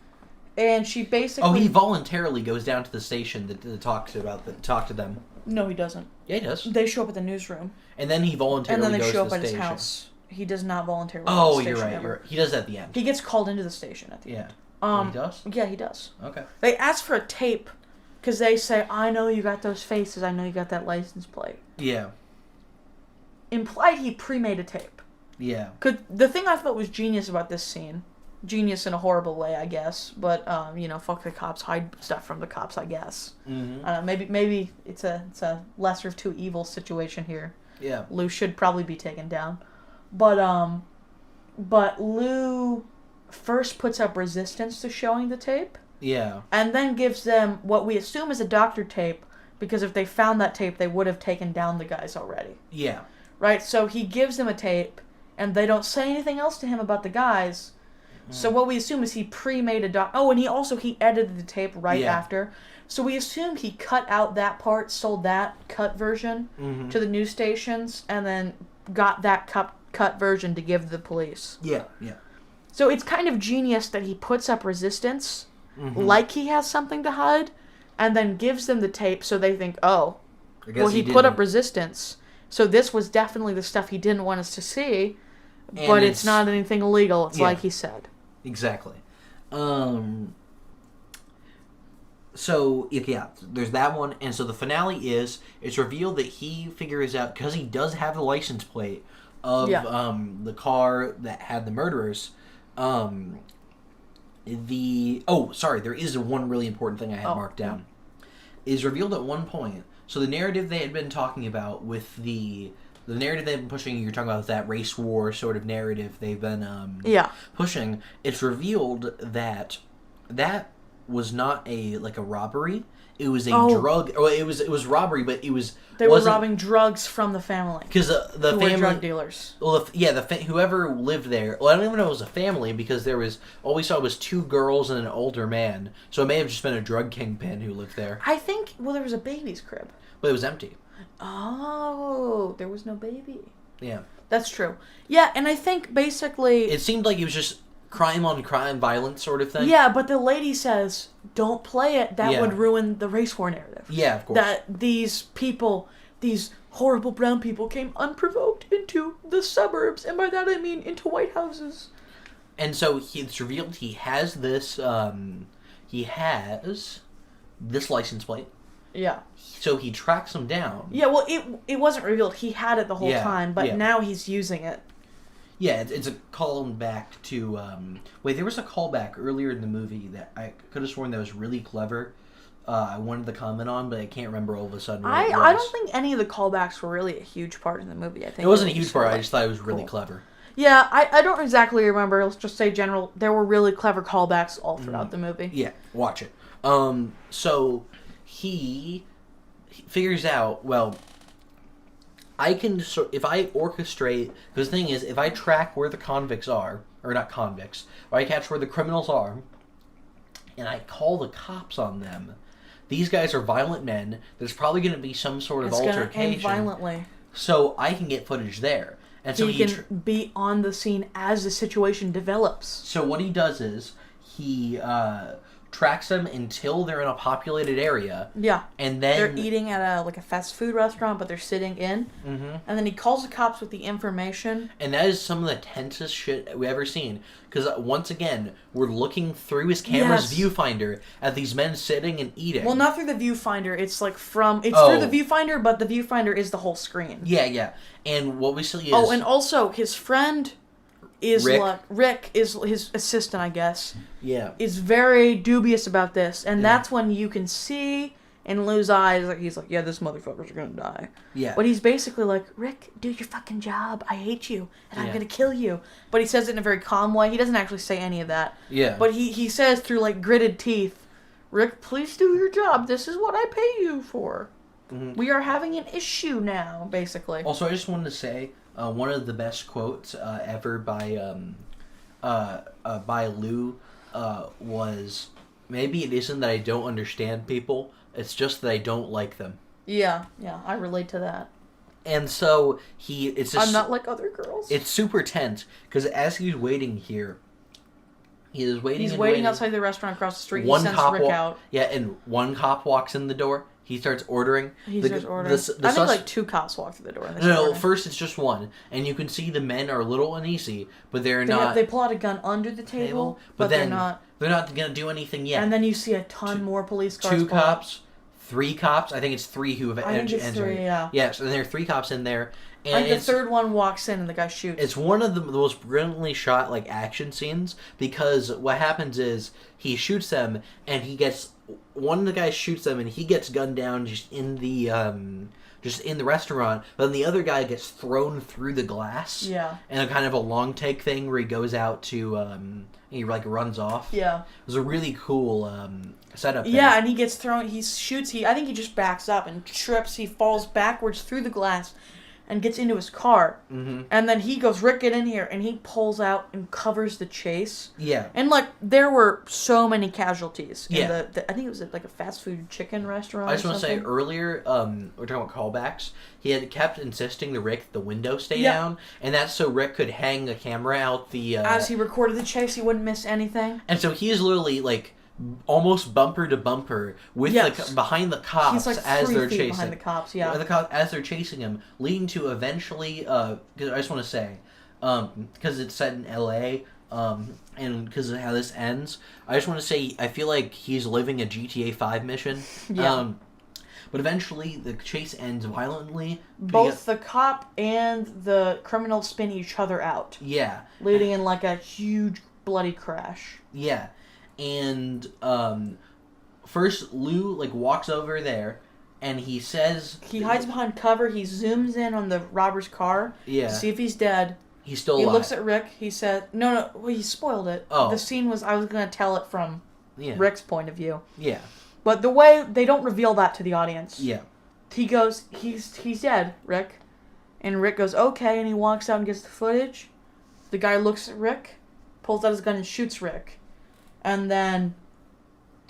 and she basically... Oh, he voluntarily goes down to the station to talk to them. No, he doesn't. Yeah, he does. They show up at the newsroom. And then he voluntarily goes to the station. And then they show up at his house. He does not voluntarily go to the station. Oh, you're right. He does that at the end. He gets called into the station at the end. He does? Yeah, he does. Okay. They ask for a tape... Because they say, I know you got those faces. I know you got that license plate. Yeah. Implied he pre-made a tape. Yeah. The thing I thought was genius about this scene, genius in a horrible way, I guess, but, fuck the cops, hide stuff from the cops, I guess. Mm-hmm. Maybe it's a lesser of two evils situation here. Yeah. Lou should probably be taken down. But Lou first puts up resistance to showing the tape. Yeah. And then gives them what we assume is a doctor tape, because if they found that tape, they would have taken down the guys already. Yeah. Right? So he gives them a tape, and they don't say anything else to him about the guys. So what we assume is he pre-made a Oh, and he edited the tape right after. So we assume he cut out that part, sold that cut version to the news stations, and then got that cut version to give to the police. Yeah, yeah. So it's kind of genius that he puts up resistance, like he has something to hide, and then gives them the tape so they think, oh, well, he put up resistance. So this was definitely the stuff he didn't want us to see, but it's not anything illegal. It's like he said. Exactly. So, yeah, there's that one. And so the finale is, it's revealed that he figures out, because he does have the license plate of the car that had the murderers, there is one really important thing I had marked down. Is revealed at one point, so the narrative they had been talking about with the narrative they've been pushing, you're talking about that race war sort of narrative they've been pushing, it's revealed that was not a robbery. It was a drug. Or it was robbery, but they were robbing drugs from the family because the family were drug dealers. Well, whoever lived there. Well, I don't even know it was a family because there was all we saw was 2 girls and an older man. So it may have just been a drug kingpin who lived there. I think. Well, there was a baby's crib, but it was empty. Oh, there was no baby. Yeah, that's true. Yeah, and I think basically it seemed like it was just crime on crime, violence sort of thing. Yeah, but the lady says, don't play it. That would ruin the race war narrative. Yeah, of course. That these people, these horrible brown people came unprovoked into the suburbs. And by that I mean into white houses. And so it's revealed he has this license plate. Yeah. So he tracks them down. Yeah, well, it wasn't revealed. He had it the whole time, but now he's using it. Yeah, it's a call back to... there was a callback earlier in the movie that I could have sworn that was really clever. I wanted to comment on, but I can't remember all of a sudden what it was. I don't think any of the callbacks were really a huge part in the movie. I think it wasn't a huge part, I just thought it was really clever. Yeah, I don't exactly remember. Let's just say general. There were really clever callbacks all throughout the movie. Yeah, watch it. So he figures out, well... if I orchestrate, because the thing is, if I track where the convicts are, or not convicts, or I catch where the criminals are, and I call the cops on them, these guys are violent men, there's probably going to be some sort of altercation. It's going to end violently. So I can get footage there. And so he can be on the scene as the situation develops. So what he does is, he tracks them until they're in a populated area. Yeah. And then... they're eating at a fast food restaurant, but they're sitting in. Mm-hmm. And then he calls the cops with the information. And that is some of the tensest shit we've ever seen. Because once again, we're looking through his camera's viewfinder at these men sitting and eating. Well, not through the viewfinder. It's through the viewfinder, but the viewfinder is the whole screen. Yeah, yeah. And what we see is... Oh, and also, his friend... Rick is his assistant, I guess. Yeah. Is very dubious about this, and that's when you can see in Lou's eyes, he's like, yeah, this motherfucker's gonna die. Yeah. But he's basically like, Rick, do your fucking job. I hate you, and I'm gonna kill you. But he says it in a very calm way. He doesn't actually say any of that. Yeah. But he says through gritted teeth, Rick, please do your job. This is what I pay you for. Mm-hmm. We are having an issue now, basically. Also, I just wanted to say, one of the best quotes ever by Lou was, maybe it isn't that I don't understand people, it's just that I don't like them. Yeah, I relate to that. And so I'm not like other girls. It's super tense, because as he's waiting here, he's waiting outside the restaurant across the street. He sends Rick out. Yeah, and one cop walks in the door. He starts ordering. I think 2 cops walk through the door. No, first it's just one. And you can see the men are a little uneasy, but they pull out a gun under the table, but then they're not. They're not going to do anything yet. And then you see a ton more police cars. 2 cops, 3 cops. I think it's 3 who have entered. 3, yeah. Yes, and there are 3 cops in there. And the third one walks in and the guy shoots. It's one of the most brilliantly shot action scenes, because what happens is he shoots them and he gets one of the guys shoots him, and he gets gunned down just in the restaurant. But then the other guy gets thrown through the glass. Yeah. And a kind of a long take thing where he goes out to he like runs off. Yeah. It was a really cool setup. Yeah, there. and he gets thrown. He shoots. I think he just backs up and trips. He falls backwards through the glass, and gets into his car. Mm-hmm. And then he goes, "Rick, get in here!" And he pulls out and covers the chase. Yeah. And like there were so many casualties. In Yeah. I think it was like a fast food chicken restaurant. I just want to say something. earlier, we're talking about callbacks. He had kept insisting to Rick the window stay down, and that's so Rick could hang the camera out the. As he recorded the chase, he wouldn't miss anything. And so he is literally like almost bumper to bumper with behind the cops. He's like as 3 they're feet chasing behind the cops. Yeah. As they're chasing him, leading to eventually. Because I just want to say, because it's set in L.A. And because of how this ends, I just want to say I feel like he's living a GTA 5 mission. Yeah. But eventually, the chase ends violently. Both the cop and the criminal spin each other out. Yeah. Leading in like a huge bloody crash. Yeah. And first Lou like walks over there, and he says he hides behind cover. He zooms in on the robber's car to see if he's dead. He's still alive. He alive. looks at Rick. He said, "No, well, he spoiled it. Oh. The scene was I was gonna tell it from Rick's point of view. Yeah. But the way they don't reveal that to the audience. Yeah. He goes, he's dead, Rick, and Rick goes okay, and he walks out and gets the footage. The guy looks at Rick, pulls out his gun and shoots Rick, and then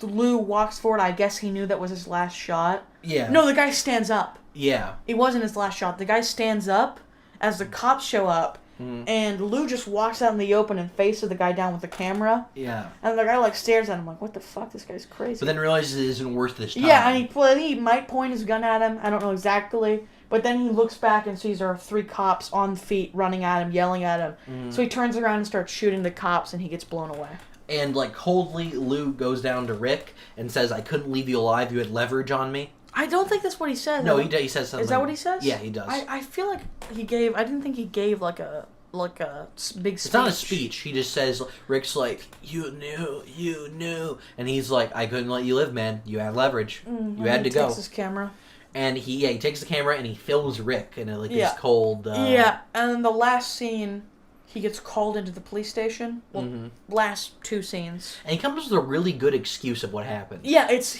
Lou walks forward. I guess he knew that was his last shot. Yeah. No, the guy stands up. Yeah. It wasn't his last shot. The guy stands up as the cops show up. And Lou just walks out in the open and faces the guy down with the camera. Yeah. And the guy like stares at him like, what the fuck? This guy's crazy. But then realizes it isn't worth this time. Yeah, and he might point his gun at him. I don't know exactly. But then he looks back and sees there are 3 cops on feet running at him, yelling at him. So he turns around and starts shooting the cops, and he gets blown away. And like coldly, Lou goes down to Rick and says, "I couldn't leave you alive. You had leverage on me." I don't think that's what he says. No, he says something. Is that what he says? Yeah, he does. I feel like he gave... I didn't think he gave like a big speech. It's not a speech. He just says, Rick's like, you knew. And he's like, I couldn't let you live, man. You had leverage. You had to go. He takes his camera. And he takes the camera and he films Rick in this cold... Yeah, and then the last scene, he gets called into the police station. Well, last 2 scenes. And he comes with a really good excuse of what happened. Yeah, it's...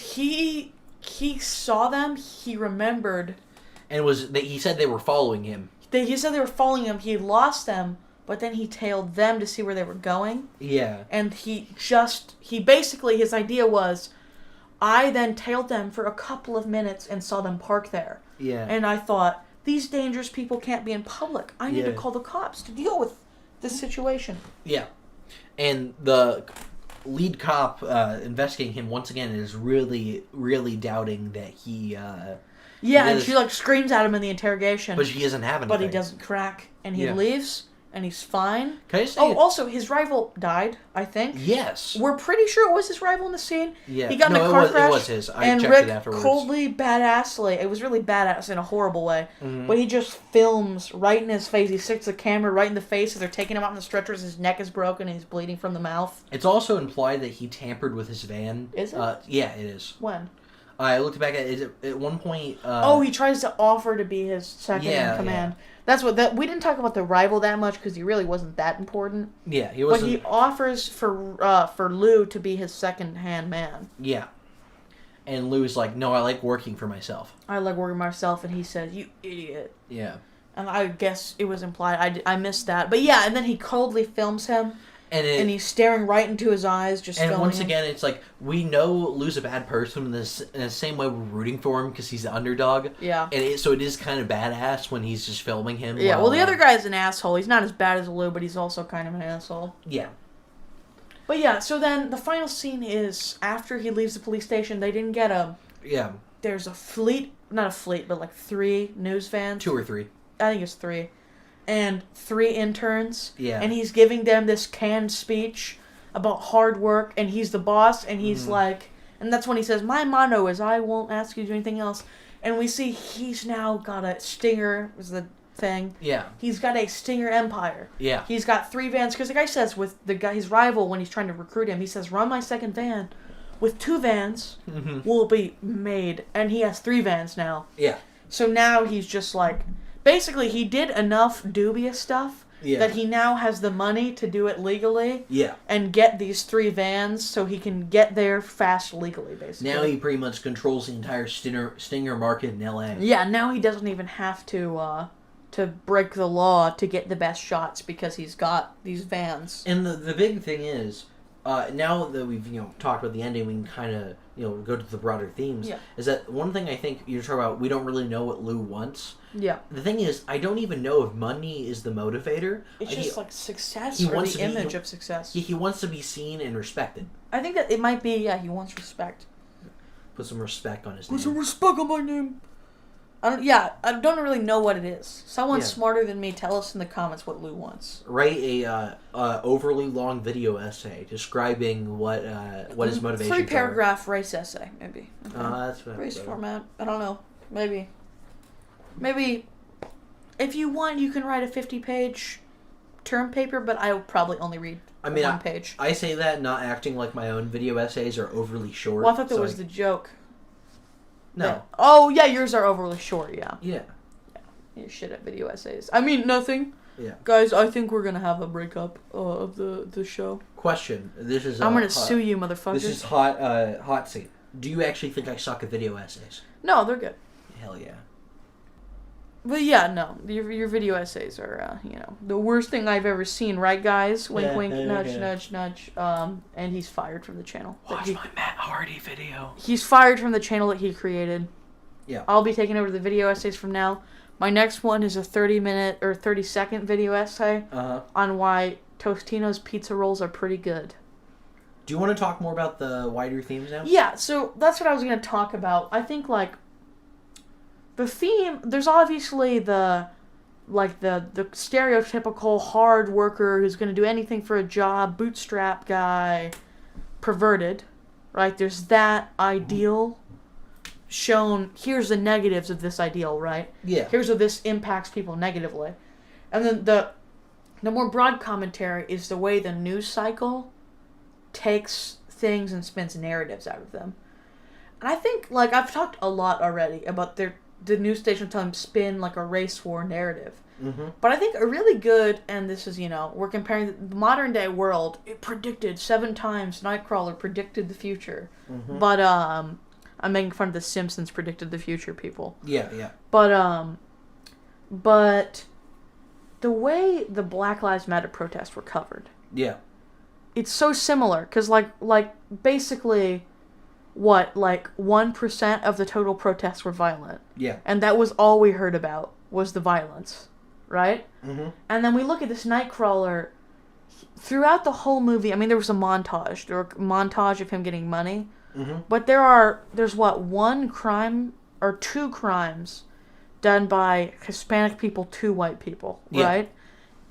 He saw them, he remembered... And he said they were following him. He said they were following him. He lost them, but then he tailed them to see where they were going. Yeah. And he basically, his idea was, I then tailed them for a couple of minutes and saw them park there. Yeah. And I thought, these dangerous people can't be in public. I need to call the cops to deal with this situation. Yeah. And the lead cop investigating him once again is really, really doubting that he... Yeah, and she screams at him in the interrogation. But she doesn't have anything. But he doesn't crack, and he leaves, and he's fine. Can I say also, his rival died, I think. Yes. We're pretty sure it was his rival in the scene. Yeah. He got in a car crash. It was his. I and checked Rick it afterwards. coldly, badassly, it was really badass in a horrible way, but he just films right in his face. He sticks the camera right in the face as they're taking him out in the stretchers. His neck is broken, and he's bleeding from the mouth. It's also implied that he tampered with his van. Is it? Yeah, it is. When? I looked back at it at one point. He tries to offer to be his second in command. Yeah. That's what we didn't talk about the rival that much because he really wasn't that important. Yeah, he wasn't. But he offers for Lou to be his second-hand man. Yeah, and Lou's like, "No, I like working for myself. I like working myself," and he says, "You idiot." Yeah. And I guess it was implied. I missed that, but yeah. And then he coldly films him. And he's staring right into his eyes, just filming him. And once again, it's like, we know Lou's a bad person in the same way we're rooting for him because he's the underdog. Yeah. And so it is kind of badass when he's just filming him. Yeah, well, the other guy's an asshole. He's not as bad as Lou, but he's also kind of an asshole. Yeah. But yeah, so then the final scene is, after he leaves the police station, they didn't get a... Yeah. There's a fleet, not a fleet, but 3 news vans. 2 or 3. I think it's 3. And 3 interns. Yeah. And he's giving them this canned speech about hard work, and he's the boss, and he's like... And that's when he says, my motto is, I won't ask you to do anything else. And we see he's now got a Stinger, was the thing. Yeah. He's got a Stinger Empire. Yeah. He's got 3 vans, because the guy says with his rival, when he's trying to recruit him, he says, run my second van. with 2 vans will be made, and he has 3 vans now. Yeah. So now he's just like, basically he did enough dubious stuff that he now has the money to do it legally. Yeah. And get these 3 vans so he can get there fast legally, basically. Now he pretty much controls the entire stinger market in LA. Yeah, now he doesn't even have to break the law to get the best shots because he's got these vans. And the big thing is, now that we've talked about the ending, we can kind of go to the broader themes. Yeah. Is that one thing I think you're talking about? We don't really know what Lou wants. Yeah. The thing is, I don't even know if money is the motivator. It's just like success or the image of success. He wants to be seen and respected. I think that it might be. Yeah, he wants respect. Put some respect on his name. Put some respect on my name. I don't really know what it is. Someone smarter than me, tell us in the comments what Lou wants. Write a overly long video essay describing what his motivations are. 3-paragraph race essay, maybe. Okay. That's what race format. I don't know. Maybe if you want, you can write a 50-page term paper, but I will probably only read one page. I say that not acting like my own video essays are overly short. Well, I thought that was the joke. No. Yeah. Oh, yeah, yours are overly short, yeah. Yeah. You're shit at video essays. I mean, nothing. Yeah. Guys, I think we're going to have a breakup of the show. Question. This is I'm going to sue you, motherfucker. This is hot seat. Do you actually think I suck at video essays? No, they're good. Hell yeah. But yeah, no. Your video essays are, the worst thing I've ever seen, right, guys? Wink, wink, nudge, nudge, nudge. And he's fired from the channel. Watch my Matt Hardy video. He's fired from the channel that he created. Yeah. I'll be taking over the video essays from now. My next one is a 30-minute or 30-second video essay on why Tostino's pizza rolls are pretty good. Do you want to talk more about the wider themes now? Yeah, so that's what I was going to talk about. I think, the theme, there's obviously the stereotypical hard worker who's going to do anything for a job, bootstrap guy, perverted, right? There's that ideal shown. Here's the negatives of this ideal, right? Yeah. Here's how this impacts people negatively. And then the more broad commentary is the way the news cycle takes things and spins narratives out of them. And I think, I've talked a lot already about the news station telling spin a race war narrative. Mm-hmm. But I think a really good, and this is, we're comparing the modern day world, it predicted 7 times Nightcrawler predicted the future. Mm-hmm. But, I'm making fun of the Simpsons predicted the future people. Yeah, yeah. But the way the Black Lives Matter protests were covered. Yeah. It's so similar, because, basically, 1% of the total protests were violent. Yeah. And that was all we heard about, was the violence, right? Mm-hmm. And then we look at this Nightcrawler, throughout the whole movie, there was a montage. There was a montage of him getting money. Mm-hmm. But there's 1 crime, or 2 crimes, done by Hispanic people to white people, right?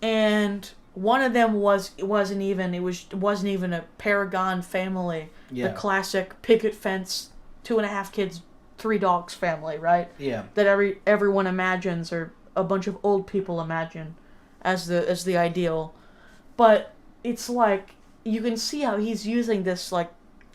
And one of them wasn't even a Paragon family, the classic picket fence, 2.5 kids, 3 dogs family, right? Yeah. That everyone imagines, or a bunch of old people imagine as the ideal. But it's you can see how he's using this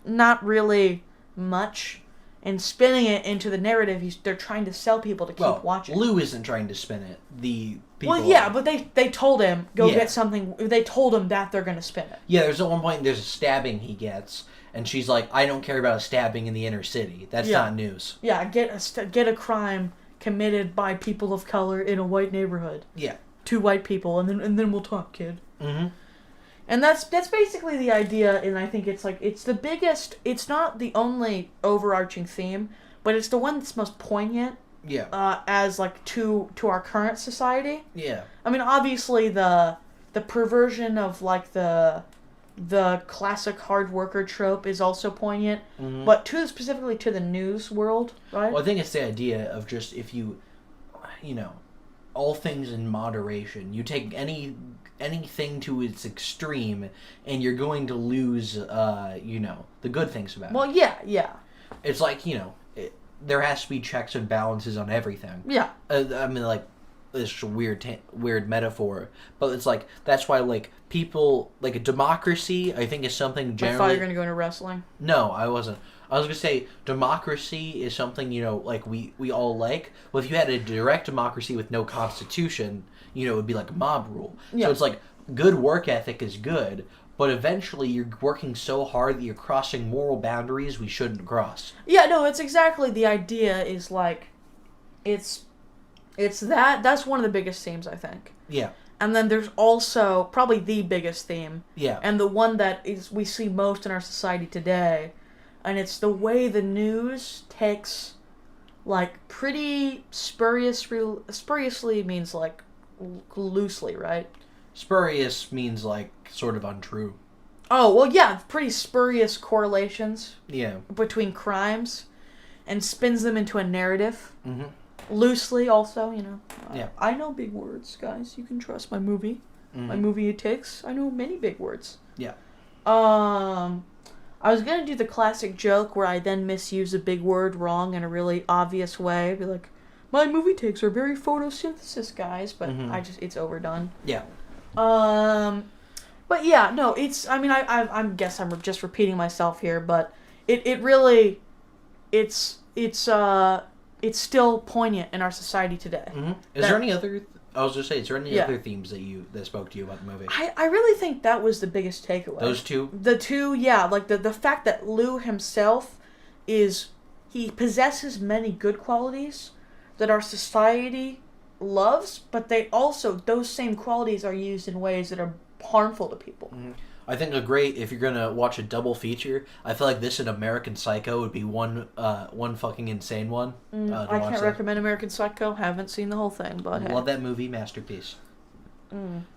not really much and spinning it into the narrative. They're trying to sell people to keep watching. Lou isn't trying to spin it. The people. Well, yeah, but they told him get something. They told him that they're going to spin it. Yeah, there's at one point there's a stabbing he gets, and she's like, "I don't care about a stabbing in the inner city. That's not news." Yeah, get a crime committed by people of color in a white neighborhood. Yeah, 2 white people, and then we'll talk, kid. Mm-hmm. And that's basically the idea, and I think it's it's the biggest. It's not the only overarching theme, but it's the one that's most poignant. Yeah. As to our current society. Yeah. Obviously the perversion of the classic hard worker trope is also poignant, but specifically to the news world, right? Well, I think it's the idea of just if you all things in moderation. You take anything to its extreme, and you're going to lose, the good things about it. Well, yeah. It's there has to be checks and balances on everything. Yeah. this weird metaphor, but it's like that's why like people like a democracy. I think is something generally. I thought you were gonna go into wrestling. No, I wasn't. I was gonna say democracy is something like we all like. Well, if you had a direct democracy with no constitution, it would be like a mob rule. Yeah. So it's like good work ethic is good, but eventually you're working so hard that you're crossing moral boundaries we shouldn't cross. Yeah, no, it's exactly the idea. Is like, it's that's one of the biggest themes I think. Yeah. And then there's also probably the biggest theme. Yeah. And the one that we see most in our society today. And it's the way the news takes, like, pretty spuriously means, like, loosely, right? Spurious means, like, sort of untrue. Oh, well, yeah, pretty spurious correlations. Yeah. Between crimes, and spins them into a narrative. Mm-hmm. Loosely, also, Yeah. I know big words, guys. You can trust my movie. Mm-hmm. My movie it takes. I know many big words. Yeah. I was gonna do the classic joke where I then misuse a big word wrong in a really obvious way. Be like, my movie takes are very photosynthesis, guys, but it's overdone. Yeah. But yeah, no, I guess I'm just repeating myself here, but it really, it's still poignant in our society today. Mm-hmm. Is there any other? I was just saying, is there any other themes that spoke to you about the movie? I really think that was the biggest takeaway. Those two? The two, yeah. Like, the fact that Lou himself he possesses many good qualities that our society loves, but those same qualities are used in ways that are harmful to people. Mm-hmm. I think if you're gonna watch a double feature, I feel like this and American Psycho would be one fucking insane one. I can't recommend American Psycho. Haven't seen the whole thing, but love that movie, masterpiece.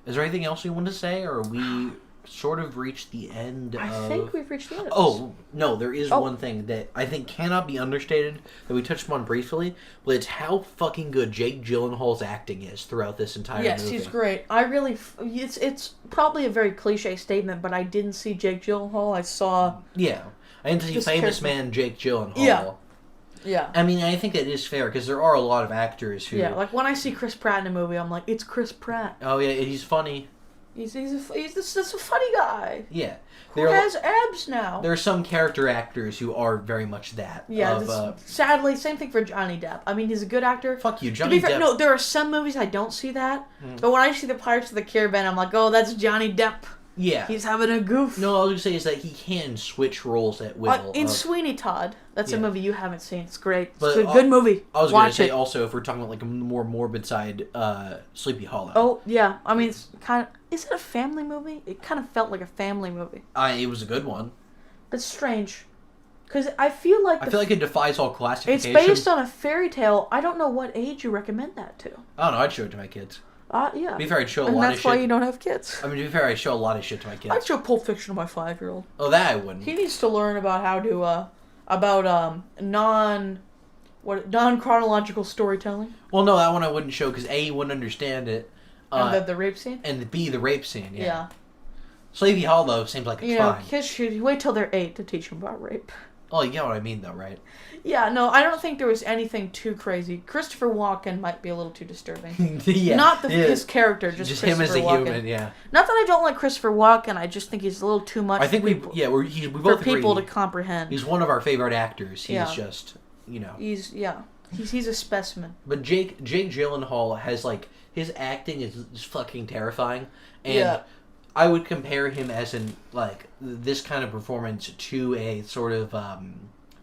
Is there anything else you want to say, or are we sort of reached the end? I think we've reached the end. Oh no, there is one thing that I think cannot be understated that we touched upon briefly, but it's how fucking good Jake Gyllenhaal's acting is throughout this entire movie. Yes, he's great. It's probably a very cliche statement, but I didn't see Jake Gyllenhaal. I didn't see famous man Jake Gyllenhaal. Yeah. I mean, I think that is fair because there are a lot of actors who. Yeah, like when I see Chris Pratt in a movie, I'm like, it's Chris Pratt. Oh yeah, he's funny. He's a funny guy. Yeah. Who has abs now. There are some character actors who are very much that. Yeah, sadly, same thing for Johnny Depp. I mean, he's a good actor. Fuck you, Johnny Depp. No, there are some movies I don't see that. But when I see the Pirates of the Caribbean, I'm like, oh, that's Johnny Depp. Yeah. He's having a goof. No, all I was going to say is that he can switch roles at will. In Sweeney Todd. That's a movie you haven't seen. It's great. It's a good movie. I was going to say also, if we're talking about like a more morbid side, Sleepy Hollow. Oh, yeah. I mean, it's kind of... Is it a family movie? It kind of felt like a family movie. It was a good one. It's strange. Because I feel like... I feel like it defies all classification. It's based on a fairy tale. I don't know what age you recommend that to. I don't know. I'd show it to my kids. Yeah. To be fair, I'd show a lot of shit. And that's why you don't have kids. I mean, to be fair, I'd show a lot of shit to my kids. I'd show Pulp Fiction to my 5-year-old. Oh, that I wouldn't. He needs to learn about how to, non-chronological storytelling. Well, no, that one I wouldn't show because A, you wouldn't understand it. And the rape scene? And B, the rape scene, yeah. Sleepy Hollow seems like it's fine. Kids should wait till they're 8 to teach them about rape. Oh, you get what I mean, though, right? Yeah, no, I don't think there was anything too crazy. Christopher Walken might be a little too disturbing. Yeah. Not his character, just him as a Walken. human, yeah. Not that I don't like Christopher Walken, I just think he's a little too much I think we both for people agree. To comprehend. He's one of our favorite actors. He's just, He's a specimen. But Jake Gyllenhaal has, like, his acting is fucking terrifying. And I would compare him as this kind of performance to a sort of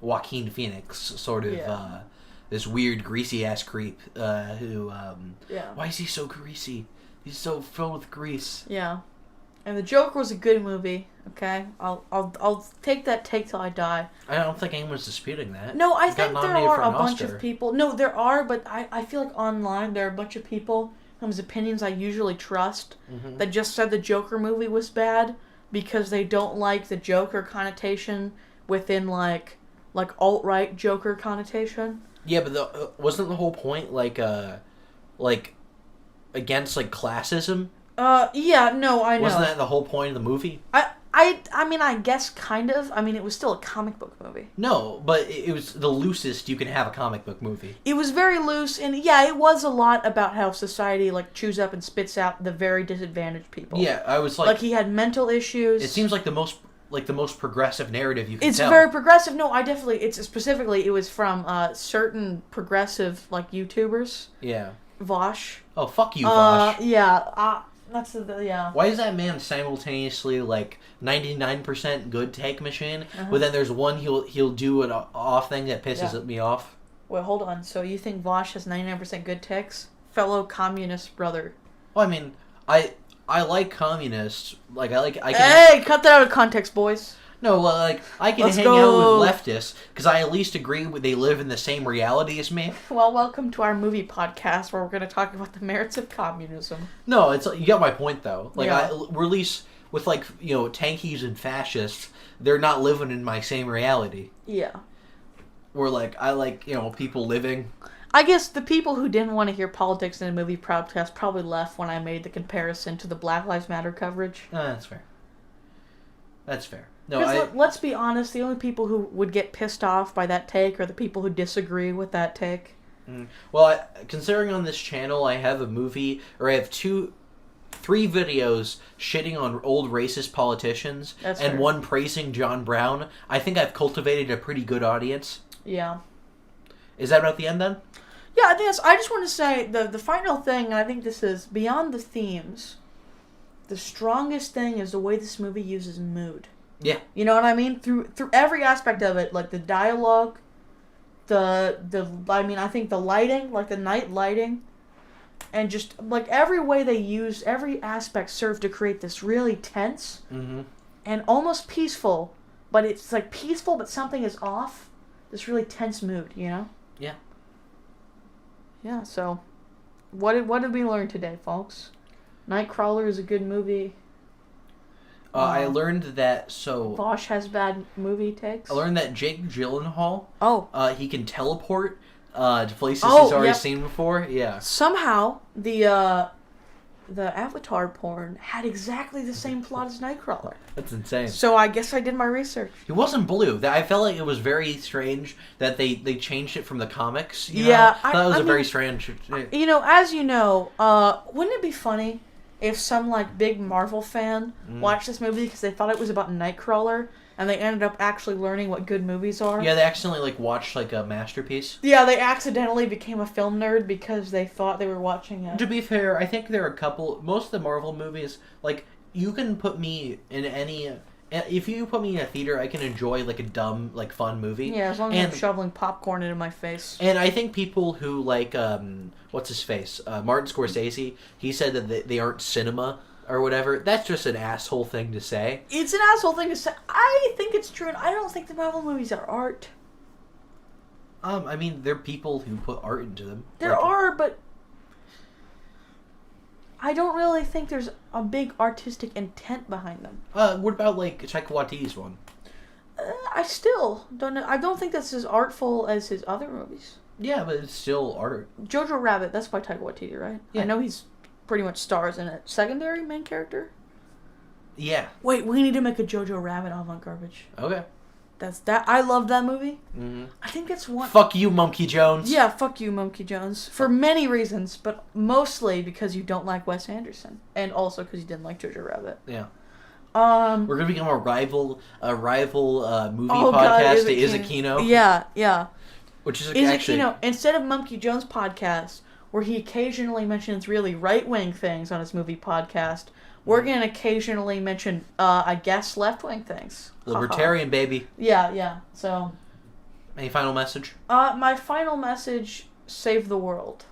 Joaquin Phoenix, sort of this weird greasy ass creep who why is he so greasy? He's so filled with grease. Yeah. And The Joker was a good movie. Okay, I'll take that take till I die. I don't think anyone's disputing that. No, I think there are a bunch of people. No, there are, but I feel like online there are a bunch of people whose opinions I usually trust that just said the Joker movie was bad because they don't like the Joker connotation within like alt-right Joker connotation. Yeah, but wasn't the whole point like against like classism? Yeah, no, I know. Wasn't that the whole point of the movie? I mean, I guess kind of. I mean, it was still a comic book movie. No, but it was the loosest you can have a comic book movie. It was very loose, and yeah, it was a lot about how society like chews up and spits out the very disadvantaged people. Yeah, I was like he had mental issues. It seems like the most progressive narrative you can tell. It's very progressive. No, I definitely. It's specifically. It was from certain progressive like YouTubers. Yeah. Vosh. Oh, fuck you, Vosh. Yeah. That's yeah. Why is that man simultaneously like 99% good take machine, but then there's one he'll do an off thing that pisses me off? Wait, hold on. So you think Vosh has 99% good takes? Fellow communist brother. Well, I mean, I like communists. Like I can. Hey, cut that out of context, boys. No, like, I can hang out with leftists, because I at least agree they live in the same reality as me. Well, welcome to our movie podcast, where we're going to talk about the merits of communism. No, you got my point, though. Like, we're at least, with, like, tankies and fascists, they're not living in my same reality. Yeah. Where, like, I like, people living. I guess the people who didn't want to hear politics in a movie podcast probably left when I made the comparison to the Black Lives Matter coverage. That's fair. That's fair. No, let's be honest, the only people who would get pissed off by that take are the people who disagree with that take. Well, considering on this channel I have I have 3 videos shitting on old racist politicians and one praising John Brown, I think I've cultivated a pretty good audience. Yeah. Is that about the end then? Yeah, I think I just want to say the final thing, and I think this is beyond the themes, the strongest thing is the way this movie uses mood. Yeah. You know what I mean? Through every aspect of it, like the dialogue, I think the lighting, like the night lighting, and just like every way they use, every aspect served to create this really tense and almost peaceful, but it's like peaceful but something is off. This really tense mood, you know? Yeah. Yeah, so what did we learn today, folks? Nightcrawler is a good movie. I learned that Vosh has bad movie takes. I learned that Jake Gyllenhaal. He can teleport to places he's already seen before. Yeah. Somehow the Avatar porn had exactly the same plot as Nightcrawler. That's insane. So I guess I did my research. He wasn't blue. I felt like it was very strange that they changed it from the comics. Yeah, I thought it was very strange. As you know, wouldn't it be funny if some like big Marvel fan watched this movie because they thought it was about Nightcrawler and they ended up actually learning what good movies are? Yeah, they accidentally watched a masterpiece. Yeah, they accidentally became a film nerd because they thought they were watching it. To be fair, I think there are a couple. Most of the Marvel movies, you can put me in any. If you put me in a theater, I can enjoy a dumb, fun movie. Yeah, as long as I'm shoveling popcorn into my face. And I think people who what's his face, Martin Scorsese, he said that they aren't cinema or whatever. That's just an asshole thing to say. It's an asshole thing to say. I think it's true, and I don't think the Marvel movies are art. I mean, there are people who put art into them. There are, but I don't really think there's a big artistic intent behind them. What about Taika Waititi's one? I still don't know. I don't think that's as artful as his other movies. Yeah, but it's still art. Jojo Rabbit, that's by Taika Waititi, right? Yeah. I know he's pretty much stars in it. Secondary main character? Yeah. Wait, we need to make a Jojo Rabbit Avant Garbage. Okay. I love that movie. Mm-hmm. I think that's one. Fuck you, Monkey Jones. Yeah, fuck you, Monkey Jones. For many reasons, but mostly because you don't like Wes Anderson, and also because you didn't like Jojo Rabbit. Yeah. We're gonna become a rival movie podcast to Izakino. Yeah, yeah. Which is actually instead of Monkey Jones podcast, where he occasionally mentions really right-wing things on his movie podcast, we're gonna occasionally mention, I guess, left-wing things. Libertarian, baby. Yeah, yeah. So. Any final message? My final message: save the world.